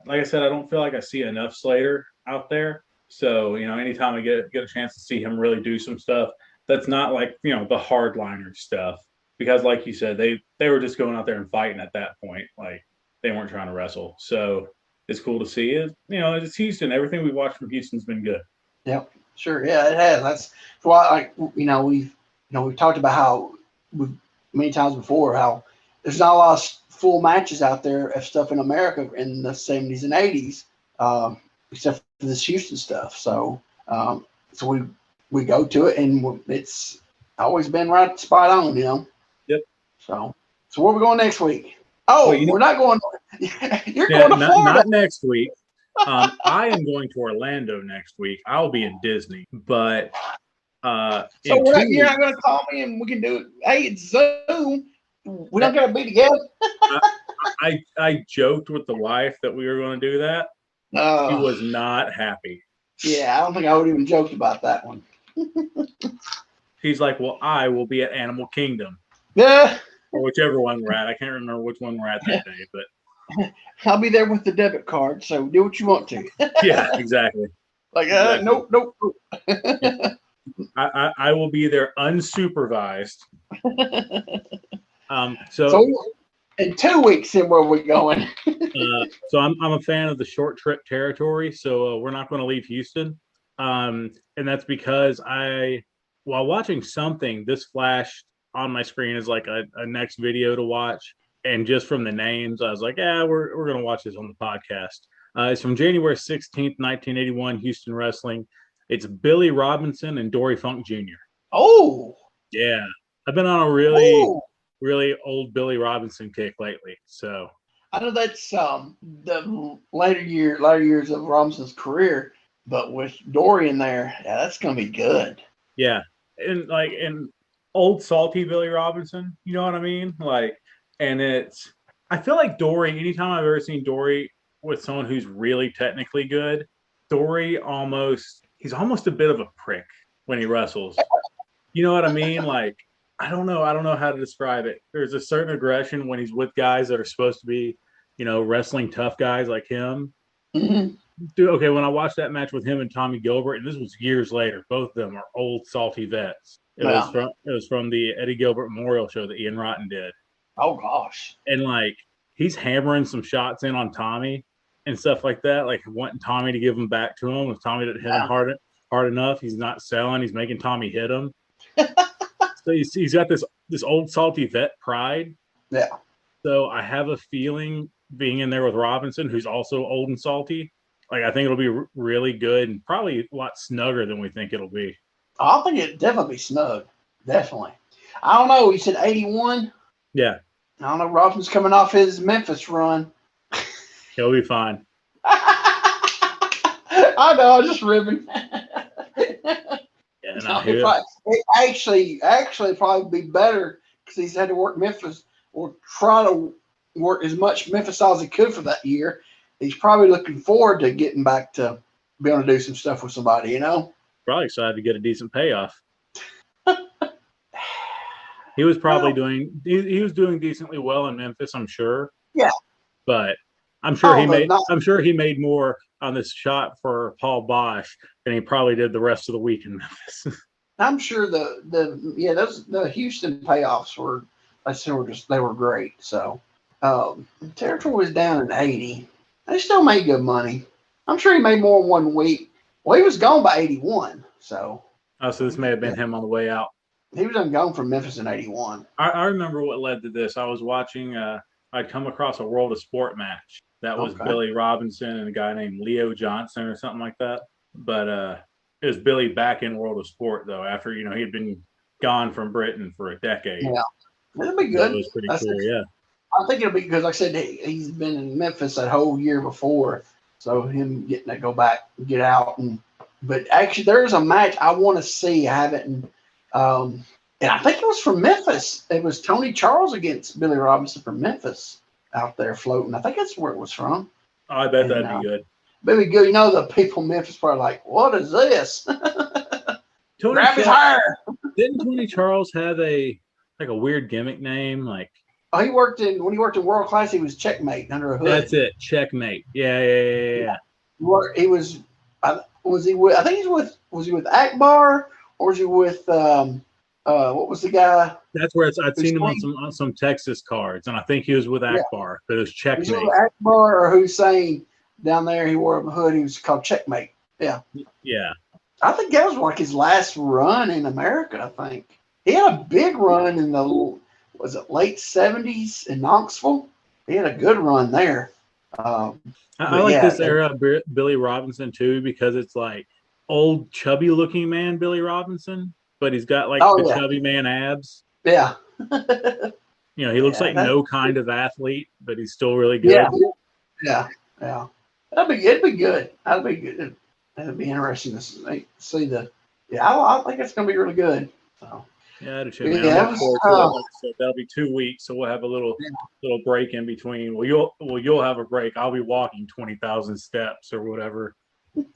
like I said, I don't feel like I see enough Slater out there. So, anytime I get a chance to see him really do some stuff, that's not like, the hardliner stuff. Because like you said, they were just going out there and fighting at that point. Like they weren't trying to wrestle. So it's cool to see it. It's Houston. Everything we watched from Houston's been good. Yep. Sure. Yeah, it has. That's why we've talked about how many times before how there's not a lot of full matches out there of stuff in America in the 70s and 80s, except for this Houston stuff. So we go to it and it's always been right spot on, Yep. So where are we going next week? Oh, we're not going. You're going to Florida. Not next week. I am going to Orlando next week. I'll be in Disney, but So in you're not going to call me and we can do it. Hey, it's Zoom. We don't got to be together. I joked with the wife that we were going to do that. She was not happy. Yeah, I don't think I would even joke about that one. She's like, well, I will be at Animal Kingdom. Yeah. Or whichever one we're at. I can't remember which one we're at that day, but I'll be there with the debit card, so do what you want to. Yeah, exactly. Exactly. Nope. Yeah. I will be there unsupervised. So in 2 weeks, then where are we going? So I'm a fan of the short trip territory. So we're not going to leave Houston, and that's because while watching something, this flashed on my screen as like a next video to watch, and just from the names, I was like, yeah, we're going to watch this on the podcast. It's from January 16th, 1981, Houston Wrestling. It's Billy Robinson and Dory Funk Jr. Oh, yeah. I've been on a really old Billy Robinson kick lately. So I know that's the later years of Robinson's career, but with Dory in there, yeah, that's gonna be good. Yeah, and old salty Billy Robinson, you know what I mean? I feel like Dory. Anytime I've ever seen Dory with someone who's really technically good, Dory he's almost a bit of a prick when he wrestles. You know what I mean? Like, I don't know how to describe it. There's a certain aggression when he's with guys that are supposed to be, wrestling tough guys like him. Mm-hmm. Dude, okay, when I watched that match with him and Tommy Gilbert, and this was years later, both of them are old salty vets. It was from the Eddie Gilbert Memorial show that Ian Rotten did. Oh gosh. And like he's hammering some shots in on Tommy and stuff like that, like wanting Tommy to give them back to him. If Tommy didn't hit him hard enough, he's not selling. He's making Tommy hit him. So he's got this old salty vet pride. Yeah. So I have a feeling being in there with Robinson, who's also old and salty, like I think it'll be really good and probably a lot snugger than we think it'll be. I think it'd definitely be snug. Definitely. I don't know. He said 81. Yeah. I don't know. Robinson's coming off his Memphis run. He'll be fine. I know. I'm just ribbing. Yeah, it actually probably be better because he's had to work Memphis or try to work as much Memphis as he could for that year. He's probably looking forward to getting back to being able to do some stuff with somebody, Probably excited to get a decent payoff. He was probably doing decently well in Memphis, I'm sure. Yeah. But I'm sure he made more on this shot for Paul Bosch than he probably did the rest of the week in Memphis. I'm sure the Houston payoffs they were great. So Territory was down at 80. They still made good money. I'm sure he made more in 1 week. Well, he was gone by 81. So this may have been him on the way out. He was gone from Memphis in 81. I remember what led to this. I was watching I'd come across a World of Sport match. That was Billy Robinson and a guy named Leo Johnson or something like that. But it was Billy back in World of Sport, though, after, he had been gone from Britain for a decade. Yeah. It'll be good. So it was pretty cool, yeah. I think it'll be because, like I said, he's been in Memphis that whole year before. So him getting to go back and get out. But actually, there's a match I want to see. I haven't. And I think it was from Memphis. It was Tony Charles against Billy Robinson from Memphis out there floating. I think that's where it was from. Oh, I bet that'd be good. That'd be good. The people in Memphis probably like, what is this? Grab his hair. Didn't Tony Charles have a weird gimmick name? When he worked in World Class, he was Checkmate under a hood. That's it, Checkmate. Yeah. He was. Was he with? I think was he with Akbar or was he with? What was the guy? That's where I'd seen him on some Texas cards, and I think he was with Akbar, but it was Checkmate. He was with Akbar or Hussein down there. He wore a hood. He was called Checkmate. Yeah. Yeah. I think that was like his last run in America. I think he had a big run in the late 70s in Knoxville. He had a good run there. I like this era of Billy Robinson too because it's like old chubby looking man Billy Robinson, but he's got chubby man abs. Yeah. He looks like no kind of athlete, but he's still really good. Yeah. It'd be good. That'd be good. That'd be interesting to see the. Yeah, I think it's gonna be really good. So. Yeah, I do too, man. Yeah, I'm looking forward to it. Like I said, that'll be 2 weeks, so we'll have a little break in between. Well, you'll have a break. I'll be walking 20,000 steps or whatever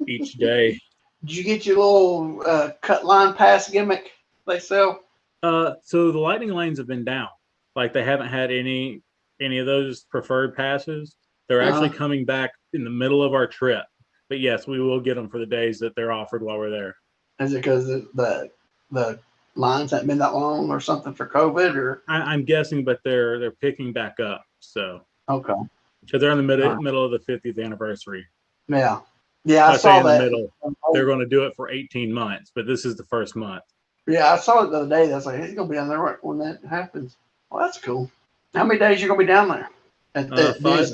each day. Did you get your little cut line pass gimmick they sell? So the lightning lanes have been down. Like they haven't had any of those preferred passes. They're actually coming back in the middle of our trip. But yes, we will get them for the days that they're offered while we're there. Is it because the lines haven't been that long or something for COVID? Or I'm guessing, but they're picking back up. So okay, so they're in the middle of the 50th anniversary. Yeah, I saw in that. The middle, they're going to do it for 18 months, but this is the first month. Yeah, I saw it the other day. That's like he's gonna be down there when that happens. Well, that's cool. How many days you gonna be down there? At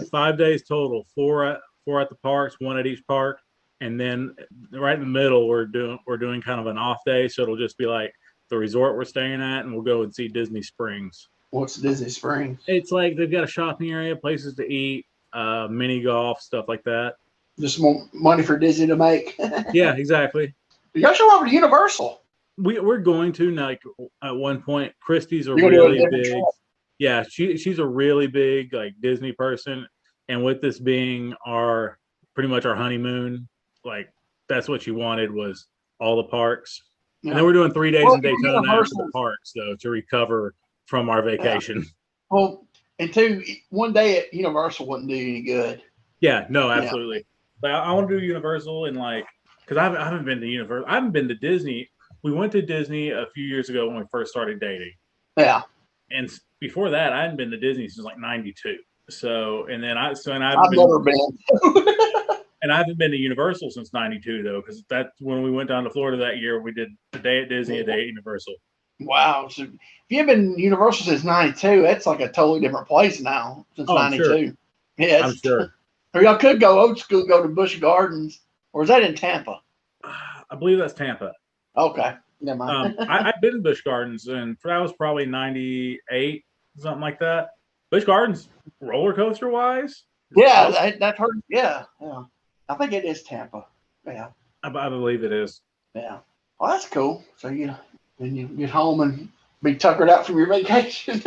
5 days total. Four at the parks, one at each park, and then right in the middle we're doing kind of an off day, so it'll just be like the resort we're staying at, and we'll go and see Disney Springs. What's Disney Springs? It's like they've got a shopping area, places to eat, mini golf, stuff like that. Just more money for Disney to make. Yeah, exactly. Y'all show over to Universal. We're going to, like, at one point. Christy's a really big trip. Yeah, she's a really big like Disney person, and with this being pretty much our honeymoon, like that's what she wanted was all the parks. Yeah. And then we're doing 3 days in Daytona after the parks though to recover from our vacation. Yeah. Well, and one day at Universal wouldn't do you any good. Yeah, no, absolutely. But I want to do Universal and because I haven't been to Universal. I haven't been to Disney. We went to Disney a few years ago when we first started dating. Yeah. And before that, I hadn't been to Disney since like '92. So, and then I've never been. And I haven't been to Universal since '92 though, because that's when we went down to Florida that year. We did a day at Disney, a day at Universal. Wow! So if you haven't been to Universal since '92, that's like a totally different place now since '92. Sure. Yeah, I'm sure. Or y'all could go old school, go to Busch Gardens, or is that in Tampa? I believe that's Tampa. Okay. Never mind. I've been to Busch Gardens, and that was probably '98, something like that. Busch Gardens, roller coaster wise. Yeah, that hurt. Yeah. I think it is Tampa. Yeah. I believe it is. Yeah. Well, that's cool. So you get home and be tuckered out from your vacation.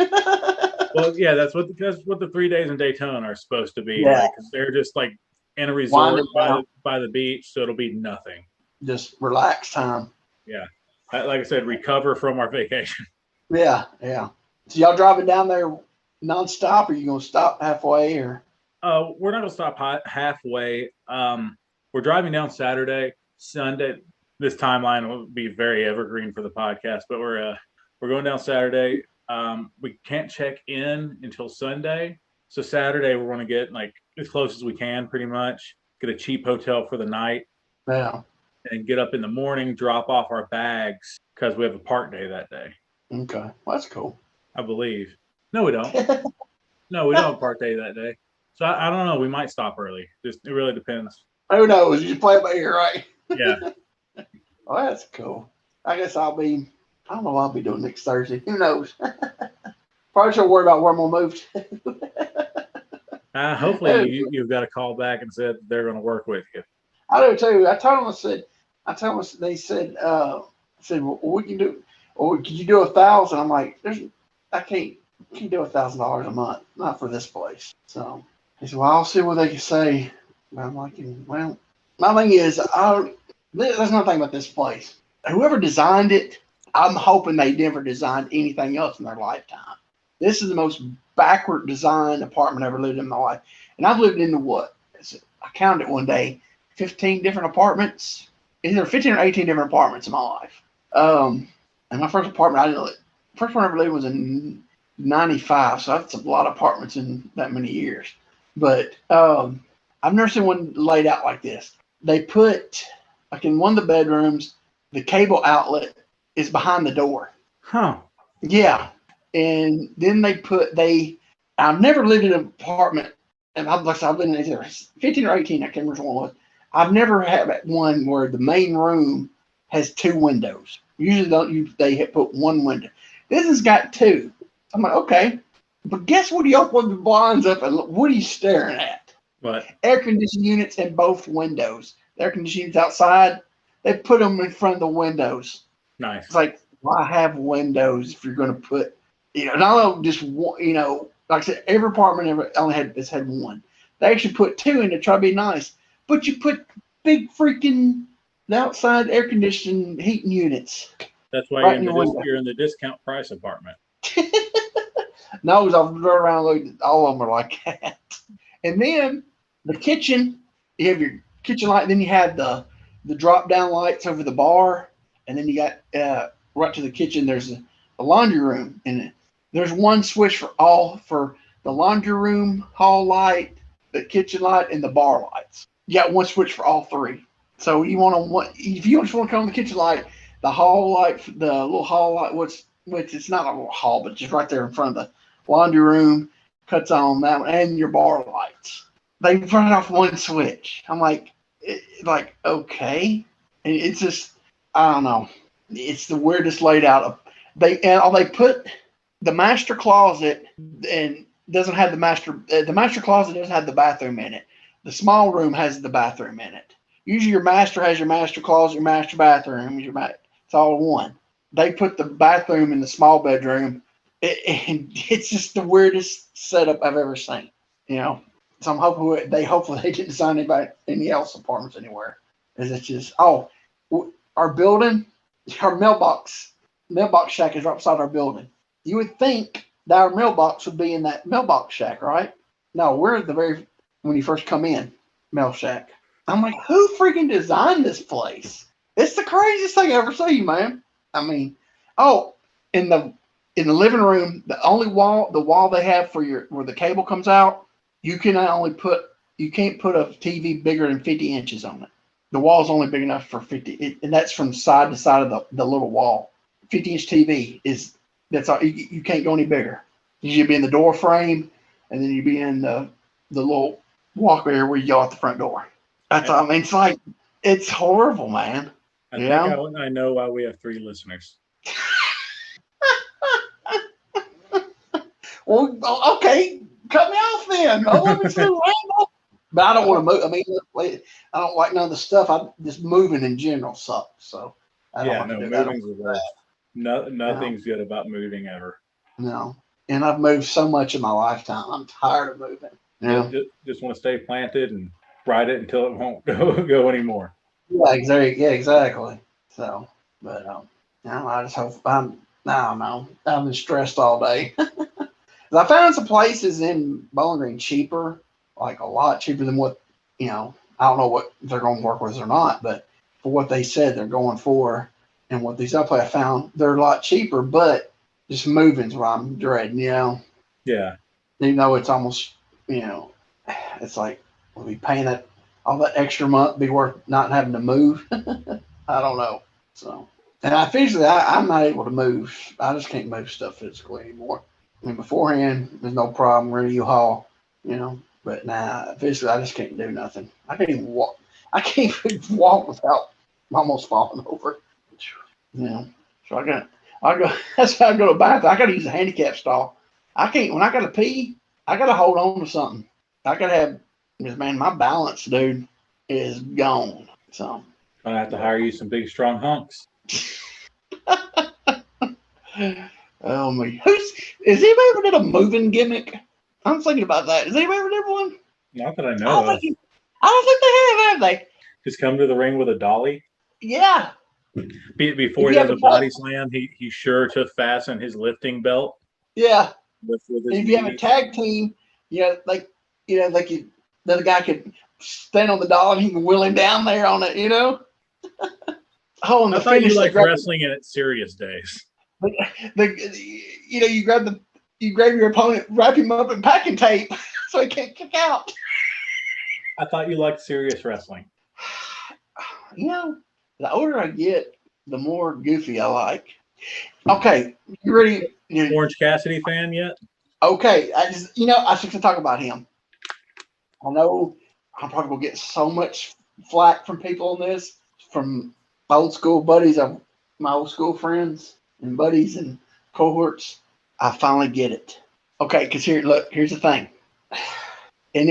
Well, yeah, that's what the 3 days in Daytona are supposed to be. Yeah. Because they're just like in a resort by the beach, so it'll be nothing. Just relax time. Yeah. Like I said, recover from our vacation. Yeah. So y'all driving down there nonstop, or you gonna stop halfway, or? We're not gonna stop halfway. We're driving down Saturday, Sunday. This timeline will be very evergreen for the podcast, but we're going down Saturday. We can't check in until Sunday, so Saturday we're gonna get like as close as we can, pretty much. Get a cheap hotel for the night. Yeah. And get up in the morning, drop off our bags because we have a park day that day. Okay, well, that's cool. I believe. No, we don't. No, we don't have a park day that day. So I don't know. We might stop early. It really depends. Who knows? You play it by ear, right? Yeah. Well, that's cool. I guess I don't know what I'll be doing next Thursday. Who knows? Probably should worry about where I'm going to move to. Hopefully you've got a call back and said they're going to work with you. I do too. I told them, they said, well, we can do, or could you do 1,000? I'm like, I can't do $1,000 a month, not for this place. So he said, well, I'll see what they can say. But I'm like, well, my thing is, there's another thing about this place. Whoever designed it, I'm hoping they never designed anything else in their lifetime. This is the most backward designed apartment I've ever lived in my life. And I've lived in I counted it one day, 15 different apartments. Either 15 or 18 different apartments in my life. And my first apartment, first one I ever lived was in 95, so that's a lot of apartments in that many years. But I've never seen one laid out like this. They put, like in one of the bedrooms, the cable outlet is behind the door. Huh. Yeah. And then I've never lived in an apartment, and I've been in either 15 or 18, I can't remember which one it was. I've never had one where the main room has 2 windows. Usually they put 1 window. This has got 2. I'm like, okay. But guess what? You open the blinds up and look, what are you staring at? What? Air conditioning units in both windows. The air conditioning units outside, they put them in front of the windows. Nice. It's like, why have windows if you're going to put, not only just one, like I said, every apartment only had one. They actually put two in to try to be nice, but you put big freaking outside air conditioning heating units. That's why right you're in the discount price apartment. No, I've driven around and looked, all of them are like that. And then the kitchen, you have your kitchen light, then you have the drop down lights over the bar, and then you got right to the kitchen. There's a laundry room, and there's one switch for the laundry room hall light, the kitchen light, and the bar lights. You got one switch for all three. So if you just want to come on the kitchen light, the hall light, the little hall light, which it's not a little hall, but just right there in front of the laundry room, cuts on that one, and your bar lights. They run it off one switch. I'm like, okay. And it's just, I don't know. It's the weirdest laid out. They put the master closet and doesn't have the master closet doesn't have the bathroom in it. The small room has the bathroom in it. Usually your master has your master closet, your master bathroom, it's all in one. They put the bathroom in the small bedroom, and it's just the weirdest setup I've ever seen. So I'm hopefully they didn't design any else apartments anywhere. Is it's just our building, our mailbox shack is right beside our building. You would think that our mailbox would be in that mailbox shack, right? No, we're at when you first come in, mail shack. I'm like, who freaking designed this place? It's the craziest thing I ever seen, man. I mean, in the living room, the wall they have for where the cable comes out, you can't put a TV bigger than 50 inches on it. The wall's only big enough for 50, and that's from side to side of the little wall. 50-inch TV that's all. You can't go any bigger. You should be in the door frame, and then you'd be in the little walkway where you go out the front door. That's all. I mean, it's horrible, man. I think I know why we have 3 listeners. Well, okay, cut me off then. Let me still ramble. But I don't want to move. I mean, I don't like none of the stuff. Just moving in general sucks. So moving's the worst. Nothing's good about moving ever. No, and I've moved so much in my lifetime. I'm tired of moving. Yeah, just want to stay planted and ride it until it won't go anymore. Yeah, exactly. So, but I just hope I don't know. I've been stressed all day. I found some places in Bowling Green cheaper, like a lot cheaper than what I don't know what they're going to work with or not, but for what they said they're going for, and what these other places I found, they're a lot cheaper, but just moving's what I'm dreading. Yeah. Even though it's almost it's like we'll be paying all that extra month be worth not having to move. I don't know. So, and I'm not able to move. I just can't move stuff physically anymore. I mean, beforehand, there's no problem. We're in a U-Haul, but now physically, I just can't do nothing. I can't even walk. I can't even walk without almost falling over. So I go. That's how I go to the bathroom. I got to use a handicap stall. I can't. When I got to pee, I got to hold on to something. I got to have. Man, my balance, dude, is gone. So I have to hire you some big, strong hunks. Oh me, is anybody ever did a moving gimmick? I'm thinking about that. Has anybody ever did one? Not that I know of. I don't think they have they? Just come to the ring with a dolly. Yeah. Before he does a body slam, he's sure to fasten his lifting belt. Yeah. With if you have a tag team, the guy could stand on the dolly and he can wheel him down there on it, Oh, and I thought you liked wrestling in its serious days. You grab your opponent, wrap him up in packing tape so he can't kick out. I thought you liked serious wrestling. The older I get, the more goofy I like. Okay, you ready? Orange Cassidy fan yet? Okay, I should talk about him. I know I'm probably gonna get so much flack from people on this, from my old school buddies, my old school friends and buddies and cohorts. I finally get it. Okay, because here's the thing, and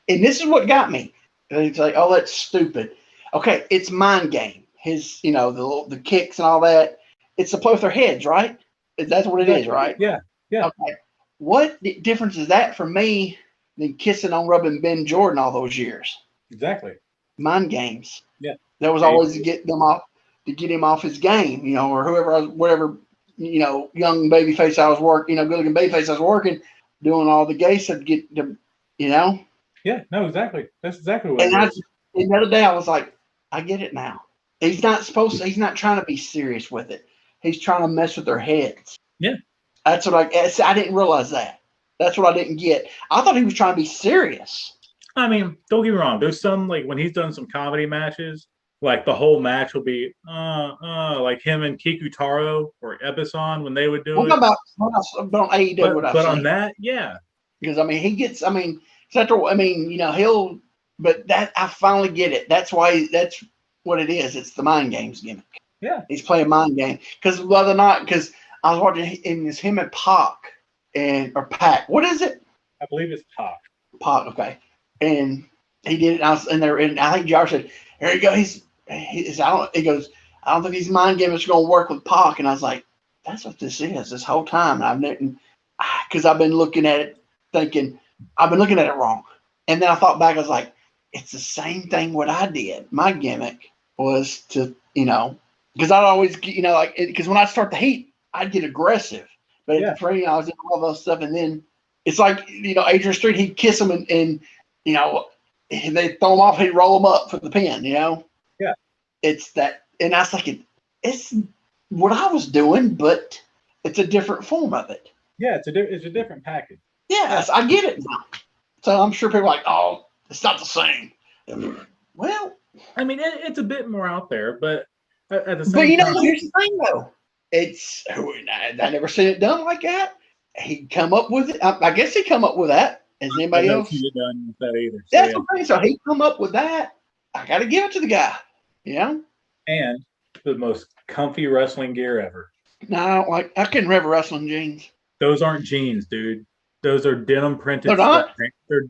and this is what got me. It's like, oh, that's stupid. Okay, it's mind game. His, the kicks and all that. It's to play with their heads, right? That's what it is, right? Yeah. Okay. What difference is that for me than kissing on rubbing Ben Jordan all those years? Exactly. Mind games. Yeah. That was always to get him off his game, or whatever, young baby face I was working, good looking baby face I was working, doing all the gay stuff to get them, Yeah, no, exactly. That's exactly what and the other day I was like, I get it now. He's not trying to be serious with it. He's trying to mess with their heads. Yeah. That's what I didn't realize that. That's what I didn't get. I thought he was trying to be serious. I mean, don't get me wrong. There's some, like, when he's done some comedy matches, like, the whole match will be, like him and Kikutaro or Ebison when they would do it. About AEW, but on that, yeah. Because, he gets, he'll, but that, I finally get it. That's why, that's what it is. It's the mind games gimmick. Yeah. He's playing mind game. Because I was watching, and it's him and Pac, or Pac. What is it? I believe it's Pac. Pac, okay. And he did it, and I think JR said, here you go, he goes, I don't think these mind games are going to work with Pac. And I was like, that's what this is this whole time. Because I've been looking at it thinking, I've been looking at it wrong. And then I thought back, I was like, it's the same thing what I did. My gimmick was to, because I'd always, because when I start the heat, I'd get aggressive. But at the training, I was in all those stuff. And then it's like, Adrian Street, he'd kiss him and they throw him off, he'd roll him up for the pin, Yeah. It's that. And I was thinking, it's what I was doing, but it's a different form of it. Yeah, it's a different package. Yes, I get it now. So I'm sure people are like, oh, it's not the same. Well, it's a bit more out there, but at the same time. But here's the thing though. I never seen it done like that. He'd come up with it. I guess he come up with that. Has anybody else done with that either? That's the thing. So he come up with that. I got to give it to the guy. And the most comfy wrestling gear ever. No, I couldn't remember wrestling jeans. Those aren't jeans, dude. Those are denim printed. They're not?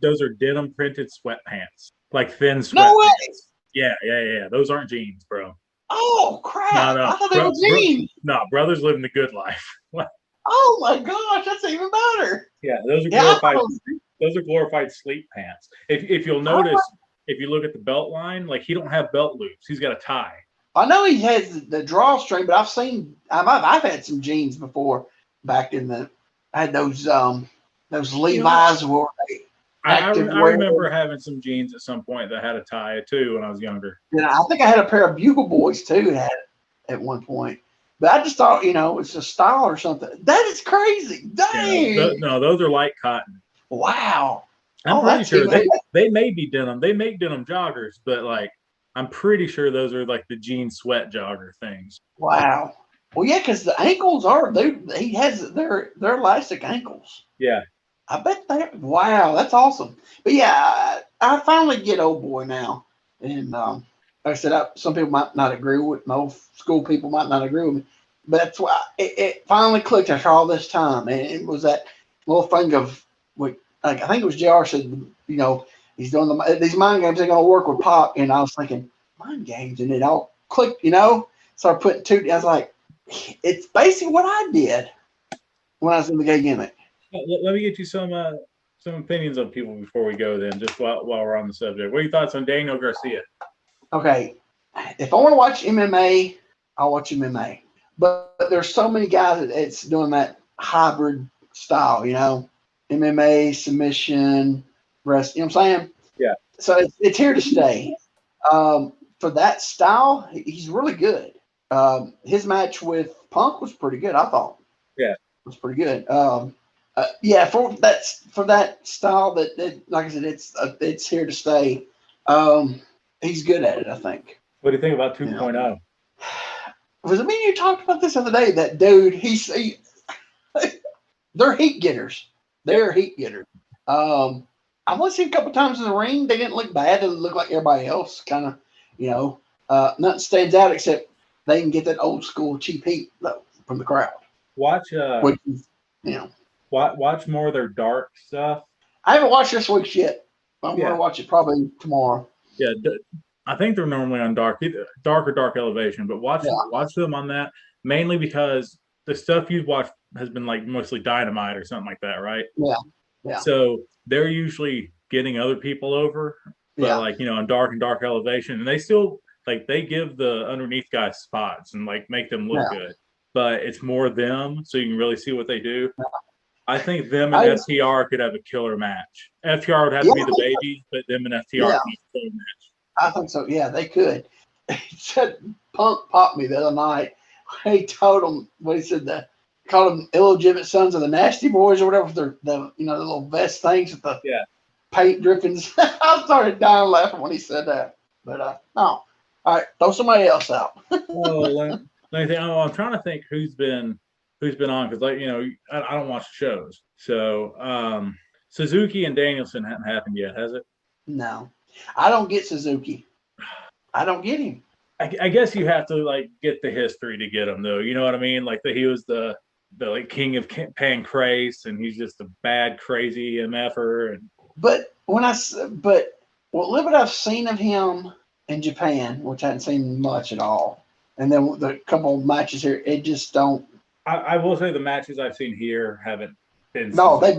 Those are denim printed sweatpants, like thin sweatpants. No way. Yeah. Those aren't jeans, bro. Oh crap! No. I thought they were jeans. No, brothers living the good life. Oh my gosh, that's even better. Yeah, those are glorified. Those are glorified sleep pants. If you'll notice, if you look at the belt line, like he don't have belt loops. He's got a tie. I know he has the drawstring, but I've had some jeans before. Back in I had those Levi's where I remember having some jeans at some point that had a tie too when I was younger. Yeah, I think I had a pair of Bugle Boys too that had it at one point. But I just thought, it's a style or something. That is crazy. Dang. Yeah, no, those are light cotton. Wow. I'm pretty sure they may be denim. They make denim joggers, but I'm pretty sure those are like the jean sweat jogger things. Wow. Well, yeah, because the ankles he has their elastic ankles. Yeah. I bet wow, that's awesome. But yeah, I finally get old boy now. And like I said, some people might not agree with my old school people might not agree with me. But that's why it finally clicked after all this time. And it was that little thing of I think it was JR said, he's doing these mind games ain't gonna work with Pop. And I was thinking, mind games, and it all clicked, So I put two. I was like, it's basically what I did when I was in the gay gimmick. Let me get you some opinions on people before we go. Then, just while we're on the subject, what are your thoughts on Daniel Garcia? Okay, if I want to watch MMA, I'll watch MMA. But there's so many guys that's doing that hybrid style, MMA, submission, wrestling. You know what I'm saying? Yeah. So it's here to stay. For that style, he's really good. His match with Punk was pretty good, I thought. Yeah. It was pretty good. Yeah, for that style that like I said, it's here to stay. He's good at it, I think. What do you think about 2.0? Was it me and you talked about this the other day? That dude, they're heat getters. They're heat getters. I've only seen a couple times in the ring. They didn't look bad. They looked like everybody else. Kind of, nothing stands out except they can get that old school cheap heat from the crowd. Watch, which is, watch more of their dark stuff. I haven't watched this week's yet. I'm going to watch it probably tomorrow. Yeah, I think they're normally on either dark or dark elevation, but watch them on that mainly because the stuff you watch has been like mostly Dynamite or something like that, right? Yeah, yeah. So they're usually getting other people over, but like on dark and dark elevation, and they still like they give the underneath guys spots and like make them look good, but it's more them, so you can really see what they do. Yeah. I think them and FTR could have a killer match. FTR would have to be the baby, but them and FTR could have a killer match. I think so. Yeah, they could. He said Punk popped me the other night. He told him what he said. Called them illegitimate sons of the Nasty Boys or whatever. The little vest things with the paint drippings. I started dying laughing when he said that. But no. All right, throw somebody else out. Let me think. I'm trying to think who's been on because I don't watch shows. So Suzuki and Danielson hadn't happened yet, has it? No, I don't get Suzuki. I don't get him. I guess you have to like get the history to get him though. You know what I mean? Like he was the like king of pancrase, and he's just a bad, crazy MFer. But what little I've seen of him in Japan, which I hadn't seen much at all, and then the couple of matches here, it just don't. I will say the matches I've seen here haven't been. No, they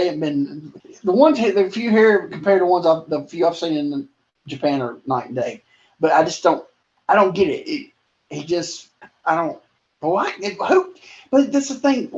have been the ones the few here compared to the few I've seen in Japan are night and day. But I just don't. I don't get it. I don't. Why? But that's the thing.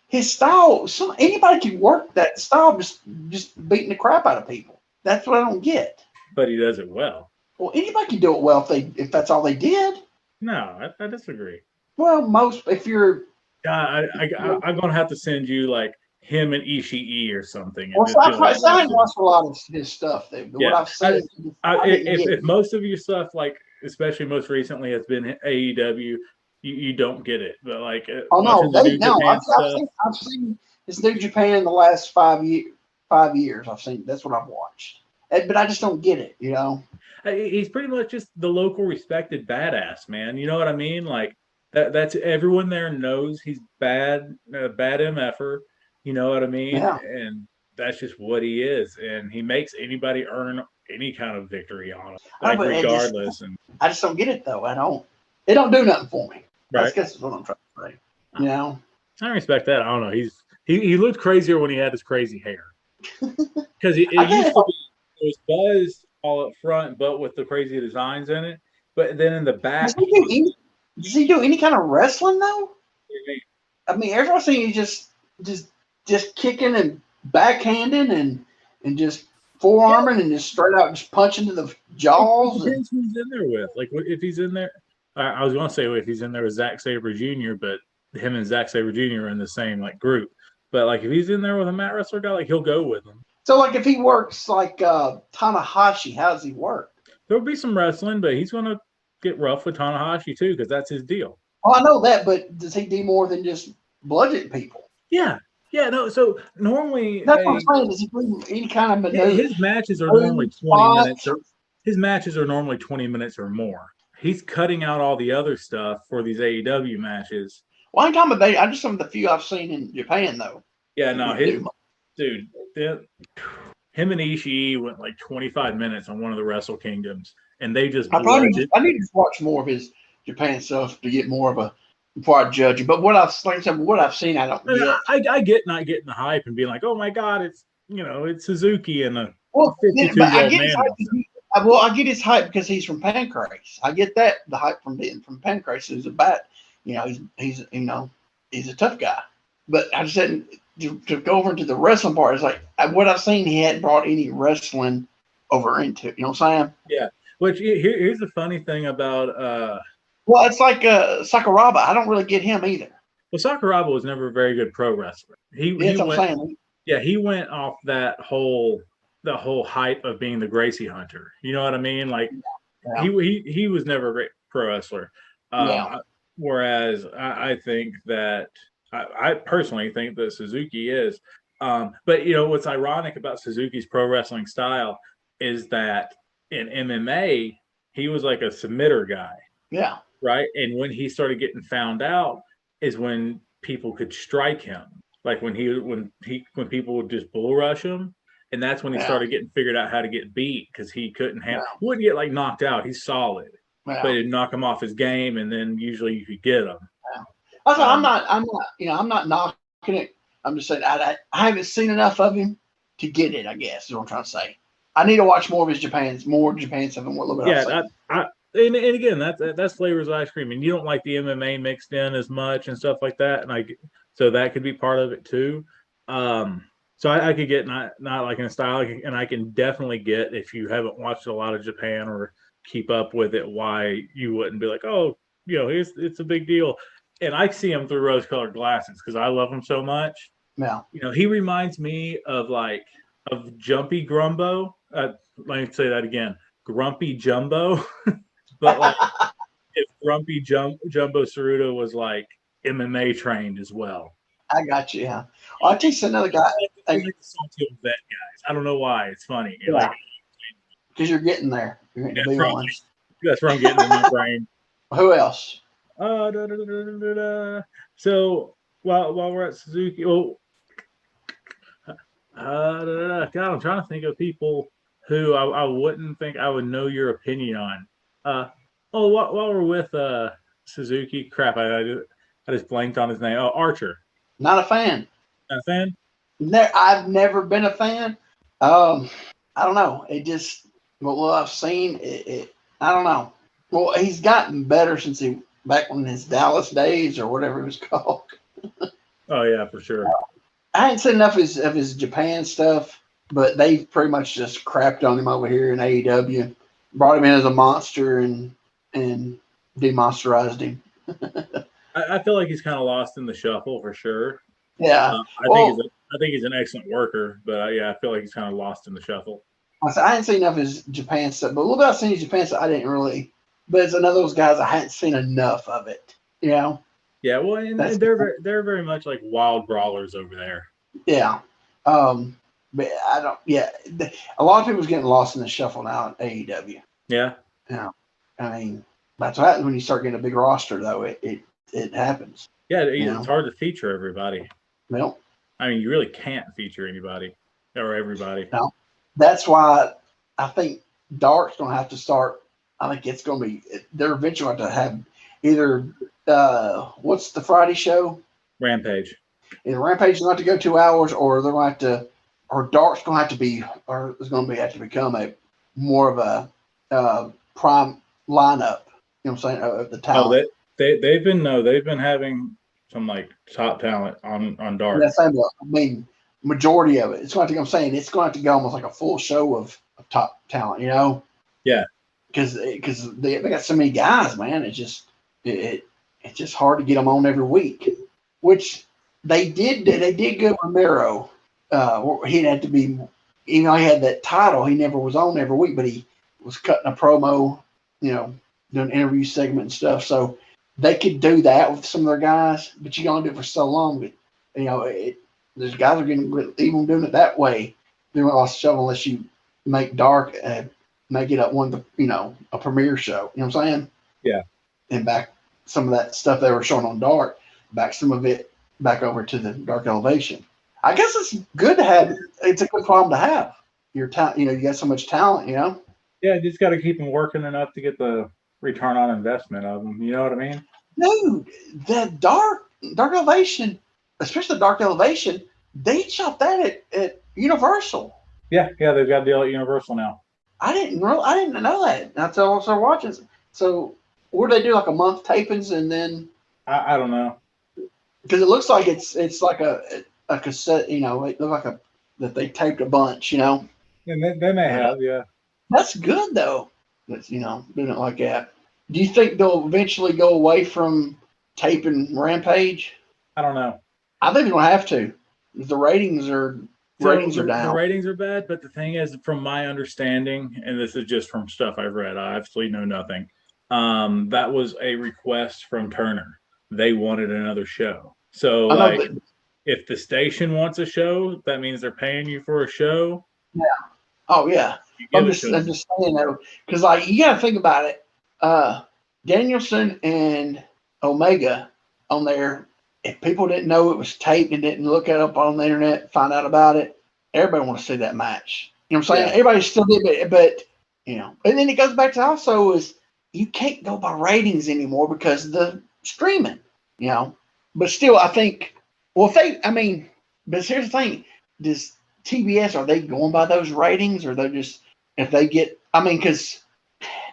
His style. Anybody can work that style. Just beating the crap out of people. That's what I don't get. But he does it well. Well, anybody can do it well if that's all they did. No, I disagree. Well, if you're. I'm gonna have to send you like him and Ishii or something. Well, I haven't watched a lot of his stuff. What I've seen. If most of your stuff, like especially most recently, has been AEW, you don't get it. But like, I've seen this New Japan in the last 5 years. I've seen that's what I've watched, but I just don't get it. He's pretty much just the local respected badass, man. You know what I mean? Like that's everyone there knows he's bad MFer. You know what I mean? Yeah. And that's just what he is. And he makes anybody earn any kind of victory on him, like regardless. I just don't get it, though. It don't do nothing for me. Right. That's what I'm trying to say. I respect that. I don't know. He looked crazier when he had his crazy hair. Because it used to be, it was buzzed all up front, but with the crazy designs in it. But then in the back. Does he do any kind of wrestling, though? I mean, everyone's saying he's just kicking and backhanding and just forearming and just straight out just punching to the jaws. Depends who he's in there with. Like if he's in there, I was going to say if he's in there with Zack Sabre Jr., but him and Zack Sabre Jr. are in the same like group. But like if he's in there with a mat wrestler guy, like he'll go with him. So like if he works like Tanahashi, how does he work? There'll be some wrestling, but he's going to get rough with Tanahashi too because that's his deal. Well, I know that, but does he do more than just bludgeon people? Yeah. Yeah, no, so normally that's what I'm saying. Does he do any kind of maneuver? His matches are normally 20 minutes. His matches are normally 20 minutes or more. He's cutting out all the other stuff for these AEW matches. Well, I'm talking about I just some of the few I've seen in Japan though. Yeah, no, him and Ishii went like 25 minutes on one of the Wrestle Kingdoms, and they just I need to watch more of his Japan stuff to get more of a before I judge you. But what I've seen, I don't get. I get not getting the hype and being like, oh my god, it's Suzuki and a 52-year-old man. I get his hype because he's from Pancrase. I get that the hype from being from Pancrase is about he's a tough guy. But I just hadn't to go over into the wrestling part. It's like what I've seen, he hadn't brought any wrestling over into. You know what I'm saying? Yeah. Which here's the funny thing about. Well, it's like Sakuraba. I don't really get him either. Well, Sakuraba was never a very good pro wrestler. He went off the whole hype of being the Gracie Hunter. You know what I mean? Like he was never a great pro wrestler. Whereas I think that I personally think that Suzuki is. But what's ironic about Suzuki's pro wrestling style is that in MMA he was like a submitter guy. Yeah. Right. And when he started getting found out is when people could strike him. Like when people would just bull rush him. And that's when he Yeah. started getting figured out how to get beat because he couldn't Yeah. he wouldn't get like knocked out. He's solid, Yeah. but it'd knock him off his game, and then usually you could get him. Also, I'm not knocking it. I'm just saying I haven't seen enough of him to get it. I guess is what I'm trying to say. I need to watch more of his Japan stuff and a little bit. Yeah, and again, that's flavors of ice cream, and you don't like the MMA mixed in as much and stuff like that, and so that could be part of it too. So I could get not liking a style, and I can definitely get if you haven't watched a lot of Japan or keep up with it, why you wouldn't be like, oh, it's a big deal. And I see him through rose-colored glasses because I love him so much. Yeah. He reminds me of Jumpy Grumbo. Let me say that again, Grumpy Jumbo. But like, if Grumpy Jumbo Ceruto was like MMA trained as well. I got you. Yeah. I'll teach another guy. I like the salty old vet guys. I don't know why. It's funny. Yeah. Because you're getting there. You're getting to be one. That's where I'm getting in my brain. Who else? So while we're at Suzuki, God, I'm trying to think of people who I wouldn't think I would know your opinion on. While we're with Suzuki, crap, I just blanked on his name. Oh, Archer. Not a fan. Not a fan? I've never been a fan. I don't know. It just what I've seen. I don't know. Well, he's gotten better since back when his Dallas days or whatever it was called. Oh yeah, for sure. I hadn't seen enough of his Japan stuff, but they pretty much just crapped on him over here in AEW. Brought him in as a monster and demonsterized him. I feel like he's kind of lost in the shuffle for sure. Yeah, I think he's an excellent worker, but I feel like he's kind of lost in the shuffle. I hadn't seen enough of his Japan stuff, but a little bit I've seen his Japan stuff. I didn't really, but it's another of those guys I hadn't seen enough of it. Yeah, well, and they're very much like wild brawlers over there. Yeah, but I don't. Yeah, a lot of people's getting lost in the shuffle now at AEW. Yeah. I mean, that's what happens when you start getting a big roster, though. It happens. Yeah, it's hard to feature everybody. Well, I mean, you really can't feature anybody or everybody. No, that's why I think Dark's going to have to start. I think it's going to be. They're eventually going to have either what's the Friday show? Rampage. Either Rampage is going to have to go 2 hours, or they're going to have to, or Dark's going to have to be, or it's going to have to become a more of a prime lineup. You know what I'm saying? Of the talent. They've been having some like top talent on Dark. That's I mean, majority of it. It's going to. I'm saying it's going to have to go almost like a full show of top talent. You know? Yeah. Because they got so many guys, man. It's just hard to get them on every week. Which they did. They did good Romero. He had to be. Even though he had that title, he never was on every week, but he was cutting a promo. Doing an interview segment and stuff. So they could do that with some of their guys, but you can only do it for so long. But those guys are getting even doing it that way. They're lost show unless you make Dark make it up a premiere show. You know what I'm saying? Yeah. And back some of that stuff they were showing on Dark, back some of it back over to the Dark Elevation. I guess it's good to have. It's a good problem to have. Your talent, you got so much talent. Yeah, you just got to keep them working enough to get the return on investment of them. You know what I mean? Dude, that Dark Elevation, especially the Dark Elevation, they shot that at Universal. Yeah, they've got a deal at Universal now. I didn't know that until I started watching. So, what do they do? Like a month tapings and then? I don't know. Because it looks like it's like a cassette. It looks like that they taped a bunch. And they may have, yeah. That's good though. That's doing it like that. Do you think they'll eventually go away from taping Rampage? I don't know. I think they're gonna have to. The ratings are down. The ratings are bad, but the thing is, from my understanding, and this is just from stuff I've read, I absolutely know nothing. That was a request from Turner. They wanted another show. So if the station wants a show, that means they're paying you for a show. Yeah. Oh yeah. I'm just saying that because you gotta think about it. Danielson and Omega on there. If people didn't know it was taped and didn't look it up on the internet, find out about it, everybody wants to see that match. You know what I'm saying? Yeah. Everybody still did, but you know, and then it goes back to also is you can't go by ratings anymore because of the streaming. You know, but still, I think. Well, but here's the thing: does TBS are they going by those ratings, or they just if they get? I mean, because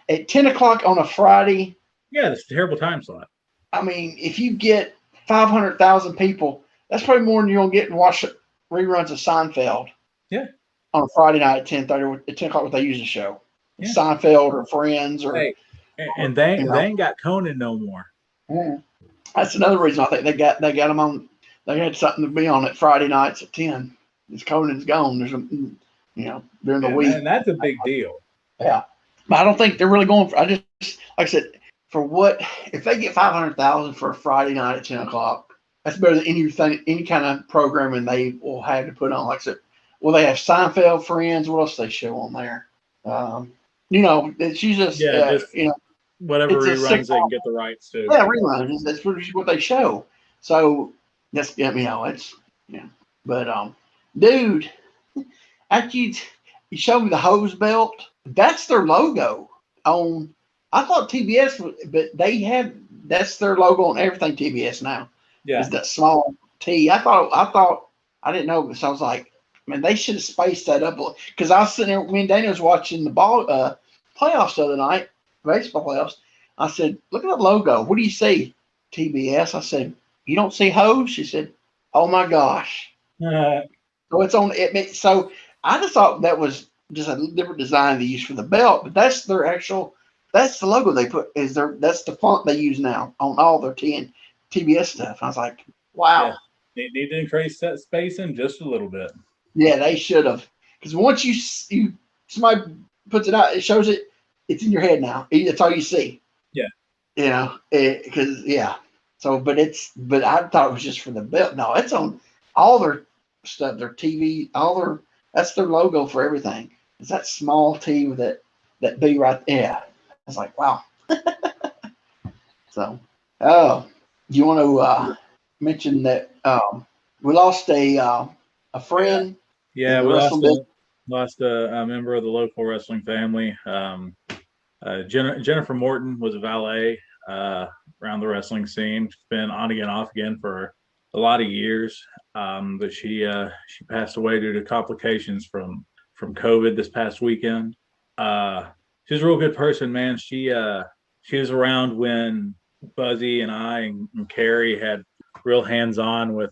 at 10 o'clock on a Friday, Yeah, it's a terrible time slot. I mean, if you get 500,000 people, that's probably more than you're gonna get and watch reruns of Seinfeld. Yeah. On a Friday night at 10:30 at 10 o'clock, what they use the show, Yeah. Seinfeld or Friends or. Hey, and they ain't got Conan no more. That's another reason I think they got them on. They had something to be on at Friday nights at 10. It's Conan's gone. There's during the week, and that's a big deal. Yeah, but I don't think they're really going for. I just like I said, for what if they get 500,000 for a Friday night at 10 o'clock? That's better than any kind of programming they will have to put on. Like I said, well, they have Seinfeld, Friends. What else they show on there? It's just whatever reruns they can get the rights to. Yeah, reruns. That's what they show. So that's it's But dude, after you showed me the hose belt, that's their logo on. I thought TBS, but that's their logo on everything TBS now. Yeah, is that small T? I thought I didn't know this. I was like, man, they should have spaced that up because I was sitting there. Me and Dana was watching the ball playoffs the other night, baseball playoffs. I said, look at that logo. What do you see? TBS. I said, you don't see hose? She said, oh my gosh. So it's on it. So I just thought that was just a different design they use for the belt, but that's their actual. That's the logo they put. That's the font they use now on all their TBS stuff. I was like, wow. Yeah. Need to increase that spacing just a little bit. Yeah, they should have. Because once somebody puts it out, it shows it. It's in your head now. That's all you see. Yeah. So, but I thought it was just for the belt. No, it's on all their stuff, their TV, that's their logo for everything. It's that small T with that B right there. Yeah. I was like, wow. So, you want to mention that we lost a friend? Yeah, we lost a member of the local wrestling family. Jennifer Morton was a valet around the wrestling scene. She's been on again, off again for a lot of years. But she passed away due to complications from COVID this past weekend. She's a real good person, man. She was around when Buzzy and I and Carrie had real hands-on with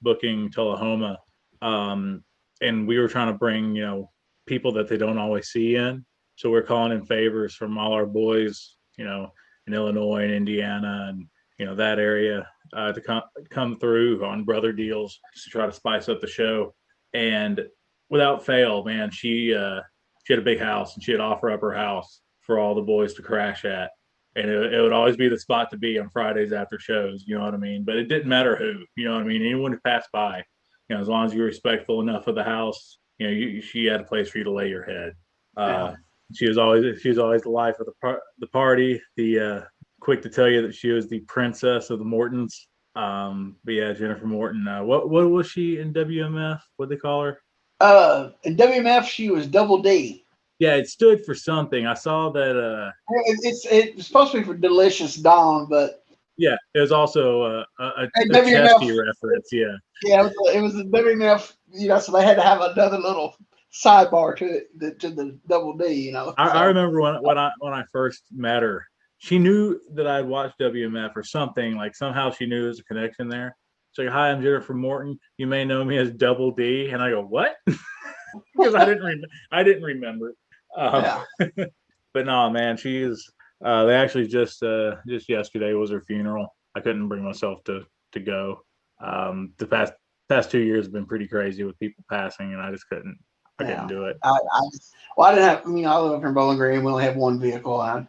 booking Tullahoma. And we were trying to bring, people that they don't always see in. So we're calling in favors from all our boys, in Illinois and Indiana and, that area to come through on brother deals to try to spice up the show. And without fail, man, she had a big house and she'd offer up her house for all the boys to crash at. And it would always be the spot to be on Fridays after shows, you know what I mean? But it didn't matter who, you know what I mean? Anyone who passed by, as long as you were respectful enough of the house, she had a place for you to lay your head. She was always the life of the party. The quick to tell you that she was the princess of the Mortons. But yeah, Jennifer Morton. What was she in WMF? What'd they call her? In WMF, she was Double D. Yeah, it stood for something. I saw that. It's supposed to be for Delicious Dawn, but yeah, it was also a Chesky reference. Yeah, it was the WMF. So they had to have another little sidebar to the Double D. I remember when I first met her, she knew that I'd watched WMF or something. Like somehow she knew there was a connection there. She's like, "Hi, I'm Jennifer Morton. You may know me as Double D." And I go, "What?" Because I didn't remember. But no, man, she's. They actually just yesterday was her funeral. I couldn't bring myself to go. The past 2 years have been pretty crazy with people passing, and I just couldn't. I couldn't do it. I didn't have. I live up in Bowling Green. We only have one vehicle. I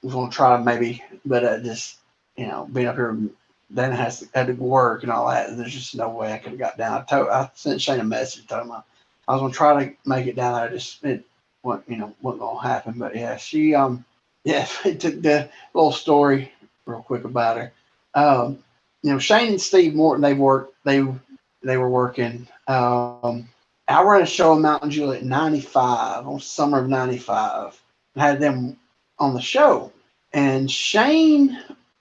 was going to try maybe, but just being up here, then had to work and all that. There's just no way I could have got down. I sent Shane a message telling him I was going to try to make it down there. It wasn't going to happen. But yeah, she it took the little story real quick about her. Shane and Steve Morton, they were working. I ran a show in Mountain Juliet in 95, on summer of 95. I had them on the show. And Shane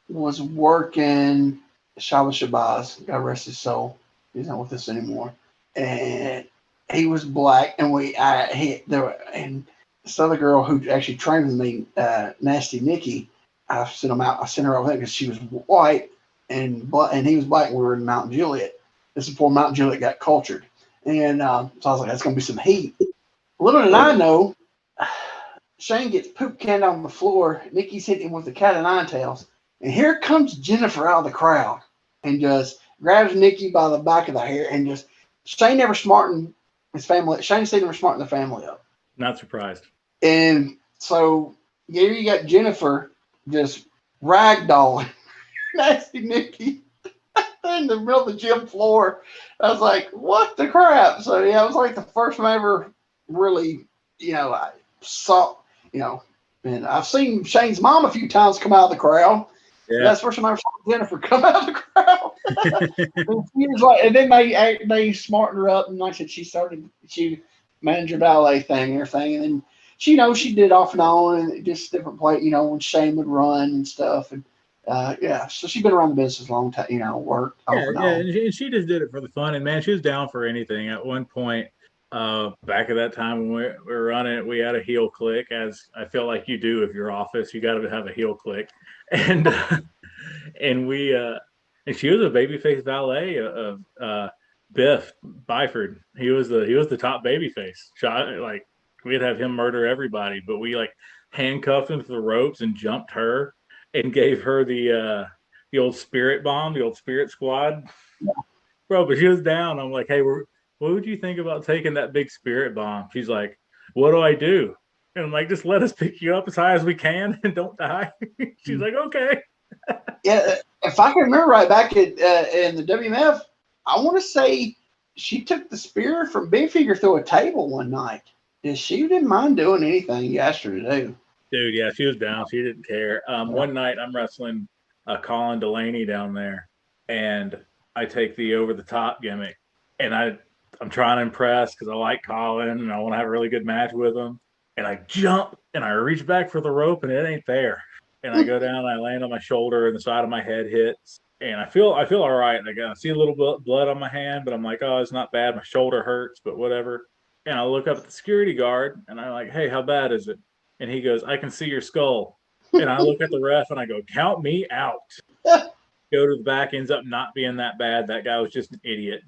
was working Shaba Shabazz, God rest his soul. He's not with us anymore. And he was black, and and this other girl who actually trained with me, Nasty Nikki, I sent her over there because she was white and he was black. And we were in Mountain Juliet. This is before Mountain Juliet got cultured. And so I was like, that's going to be some heat. Little did I know, Shane gets poop canned on the floor. Nikki's hitting him with the cat of nine tails. And here comes Jennifer out of the crowd and just grabs Nikki by the back of the hair and just, Shane never smartened his family. Shane said never smartened the family up. Not surprised. And so here you got Jennifer just ragdolling Nasty Nikki in the middle of the gym floor. I was like, what the crap? So yeah, it was like the first time I ever really, I saw, and I've seen Shane's mom a few times come out of the crowd. Yeah. That's the first time I ever saw Jennifer come out of the crowd. And then they smartened her up, and like I said, she managed her ballet thing and everything, and then she did off and on, and just different play, when Shane would run and stuff, and so she's been around the business a long time, worked off and on. And she just did it for the fun, and man, she was down for anything. At one point, back at that time when we were running it, we had a heel click, as I feel like you do if you're office, you got to have a heel click, and and we and she was a babyface valet of Biff Byford. He was the top babyface. Like we'd have him murder everybody, but we like handcuffed him to the ropes and jumped her and gave her the old spirit bomb, the old spirit squad. Yeah. Bro, but she was down. I'm like, hey, what would you think about taking that big spirit bomb? She's like, what do I do? And I'm like, just let us pick you up as high as we can and don't die. She's like, okay. Yeah, if I can remember right, back in the WMF, I want to say she took the spear from Big Figure through a table one night. And she didn't mind doing anything you asked her to do. Dude, yeah, she was down. She didn't care. One night I'm wrestling Colin Delaney down there, and I take the over-the-top gimmick, and I'm trying to impress because I like Colin and I want to have a really good match with him. And I jump and I reach back for the rope and it ain't there. And I go down and I land on my shoulder and the side of my head hits. And I feel all right. And I see a little blood on my hand, but I'm like, oh, it's not bad. My shoulder hurts, but whatever. And I look up at the security guard and I'm like, hey, how bad is it? And he goes, I can see your skull. And I look at the ref and I go, count me out. Go to the back, ends up not being that bad. That guy was just an idiot.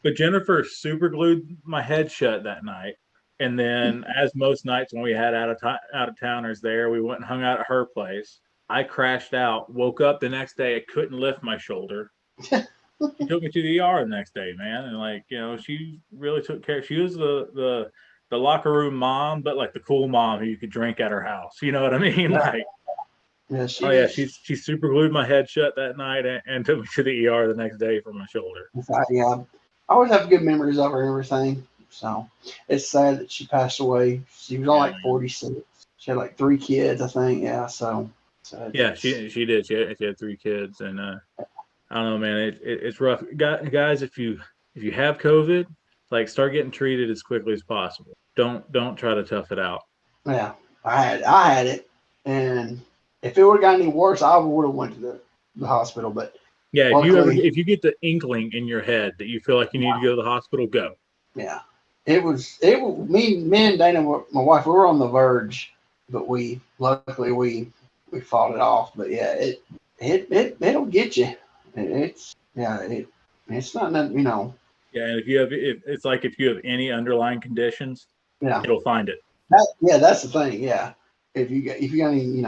But Jennifer super glued my head shut that night. And then, as most nights when we had out of towners there, we went and hung out at her place. I crashed out, woke up the next day, I couldn't lift my shoulder. She took me to the ER the next day, man. And she really took care. She was the locker room mom, but like the cool mom who you could drink at her house. You know what I mean? Like, she super glued my head shut that night and took me to the ER the next day for my shoulder. Yeah, I always have good memories of her and everything. So it's sad that she passed away. She was only like 46. She had like 3 kids, I think. Yeah, so yeah, she did. She had 3 kids, and I don't know, man. It's rough, guys. If you have COVID, like start getting treated as quickly as possible. Don't try to tough it out. Yeah, I had it, and if it would have gotten any worse, I would have went to the hospital. But yeah, if you get the inkling in your head that you feel like you need to go to the hospital, go. Yeah. It was me and Dana, my wife, we were on the verge, but luckily we fought it off. But yeah, it'll get you. It's not nothing, Yeah, and if you have any underlying conditions, yeah, it'll find it. That's the thing. Yeah, if you got any,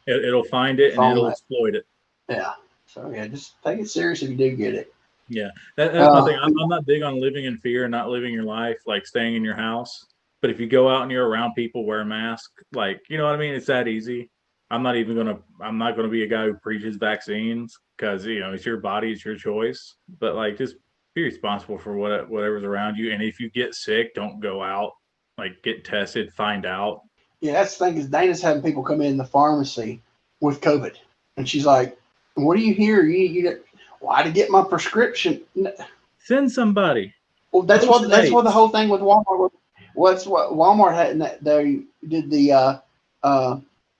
it'll find it and it'll exploit it. Yeah. So yeah, just take it serious if you do get it. Yeah, that's my thing. I'm not big on living in fear and not living your life, like staying in your house. But if you go out and you're around people, wear a mask. Like, you know what I mean? It's that easy. I'm not gonna be a guy who preaches vaccines because it's your body, it's your choice. But like, just be responsible for whatever's around you. And if you get sick, don't go out. Like, get tested, find out. Yeah, that's the thing is Dana's having people come in the pharmacy with COVID, and she's like, "What do you hear? You why to get my prescription?" Send somebody. Well, that's what the whole thing with Walmart was. What's what Walmart had? They did the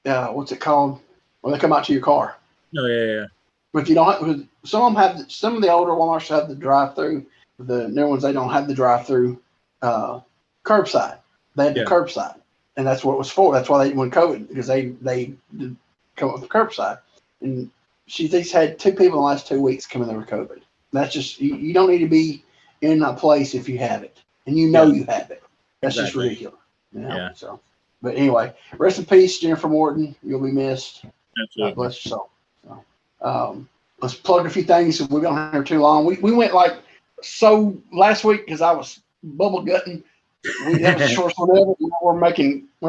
what's it called? When they come out to your car. Oh yeah. But if you don't, some of the older Walmarts have the drive-through. The new ones, they don't have the drive-through curbside. They had the curbside, and that's what it was for. That's why they went COVID, because they did come up with the curbside. And she's had 2 people in the last 2 weeks come in there with COVID. That's just you don't need to be in a place if you have it, and you know you have it. That's just ridiculous. You know? Yeah. So, but anyway, rest in peace, Jennifer Morton. You'll be missed. Absolutely. God bless your soul. So, let's plug a few things. We've been here too long. We went like so last week because I was bubble gutting. That was the shortest one ever. We're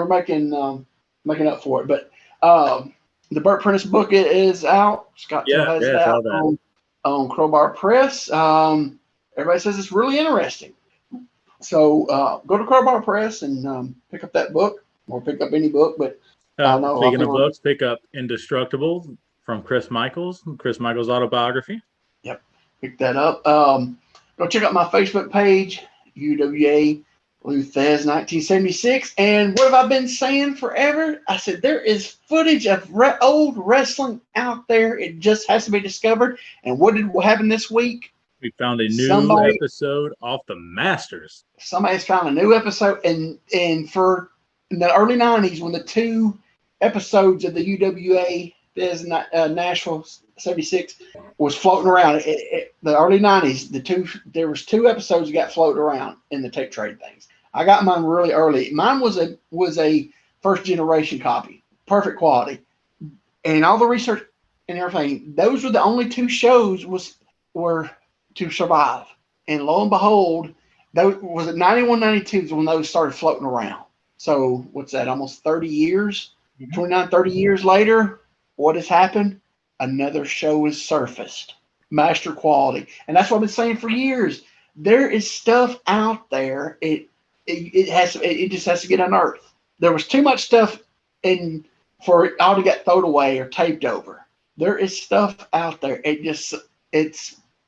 making up for it. But the Burt Prentice book is out. Scott has it out on Crowbar Press. Everybody says it's really interesting. So go to Crowbar Press and pick up that book, or pick up any book. But speaking of books, pick up Indestructible from Chris Michaels autobiography. Yep, pick that up. Go check out my Facebook page, UWA Luthez 1976. And what have I been saying forever? I said there is footage of old wrestling out there. It just has to be discovered. And what happened this week? We found a new episode off the Masters. Somebody's found a new episode, and for in the early 90s, when the 2 episodes of the UWA Nashville 76 was floating around, the early 90s, there was 2 episodes that got floated around in the tape trade things. I got mine really early. Mine was a first generation copy, perfect quality, and all the research and everything. Those were the only 2 shows were to survive. And lo and behold, that was it 91, 92 when those started floating around. So what's that? Almost 30 years, 29, 30 years later, what has happened? Another show has surfaced. Master quality. And that's what I've been saying for years. There is stuff out there. It just has to get unearthed. There was too much stuff for it all to get thrown away or taped over. There is stuff out there. It's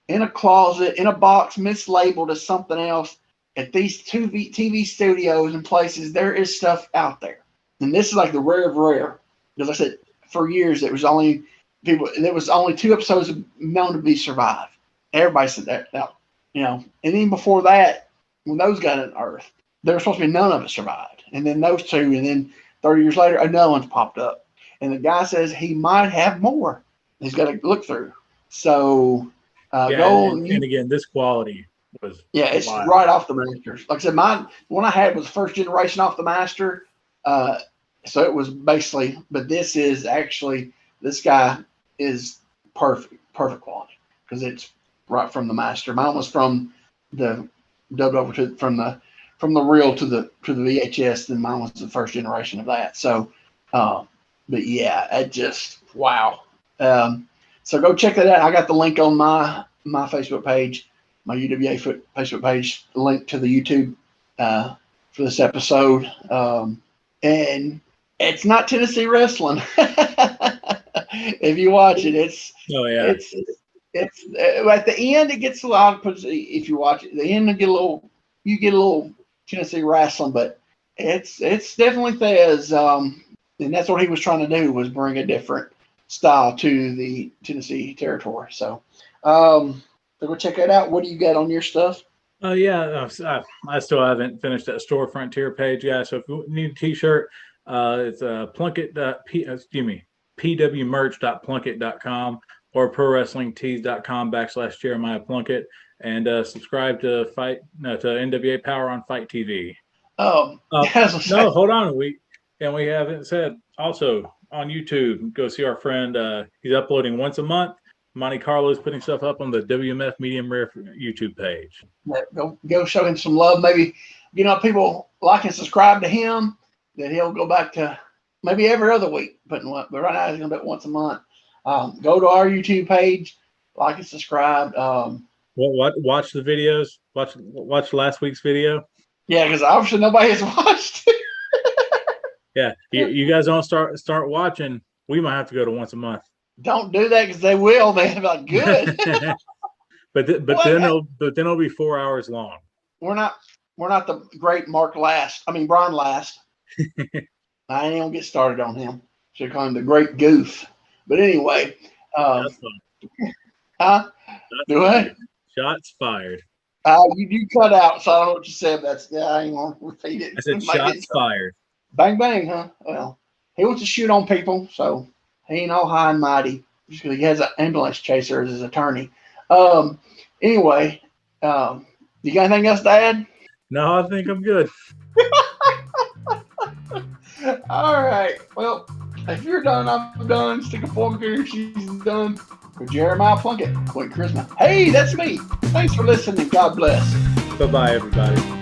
in a closet, in a box, mislabeled as something else. At these TV studios and places, there is stuff out there. And this is like the rare of rare. Because I said, for years, there was only 2 episodes known to be survived. Everybody said that, and even before that, when those got unearthed, there was supposed to be none of it survived. And then those 2, and then 30 years later, another one's popped up. And the guy says he might have more. He's got to look through. So, and again, this quality was it's wild. Right off the Masters. Like I said, the one I had was first generation off the Master. So it was basically, but this guy is perfect quality because it's right from the Master. Mine was from the dubbed over from the reel to the VHS. Then mine was the first generation of that. So, but yeah, it just wow. So go check that out. I got the link on my Facebook page, my UWA Facebook page, link to the YouTube for this episode. And it's not Tennessee wrestling. If you watch it, it's at the end it gets a lot. If you watch it, at the end you get a little Tennessee wrestling, but it's definitely Thez. And that's what he was trying to do, was bring a different style to the Tennessee territory. So go check that out. What do you got on your stuff? I still haven't finished that Store Frontier page, guys. So if you need a t-shirt, it's pwmerch.plunkett.com or prowrestlingtees.com/Jeremiah Plunkett, and subscribe to NWA Power on Fight TV. No, hold on. We haven't said also on YouTube. Go see our friend. He's uploading once a month. Monte Carlo is putting stuff up on the WMF Medium Rare YouTube page. Go show him some love. Maybe people like and subscribe to him. Then he'll go back to maybe every other week. But right now he's going to do it once a month. Go to our YouTube page, like and subscribe. Watch the videos. Watch last week's video. Yeah, because obviously nobody has watched it. Yeah, you guys don't start watching. We might have to go to once a month. Don't do that because they will. They'll be like, good. but then it'll be 4 hours long. we're not the great Brian Last. I ain't gonna get started on him. Should call him the Great Goof. But anyway, Shots fired. huh? Shots Do fired. it. Shots fired. You cut out, so I don't know what you said. I ain't gonna repeat it. I said shots fired. Bang bang, huh? Well, he wants to shoot on people, so he ain't all high and mighty. Just because he has an ambulance chaser as his attorney. Anyway, you got anything else to add? No, I think I'm good. All right. Well, if you're done, I'm done. Stick a fork in her. She's done. For Jeremiah Plunkett, Quentin Charisma. Hey, that's me. Thanks for listening. God bless. Bye-bye, everybody.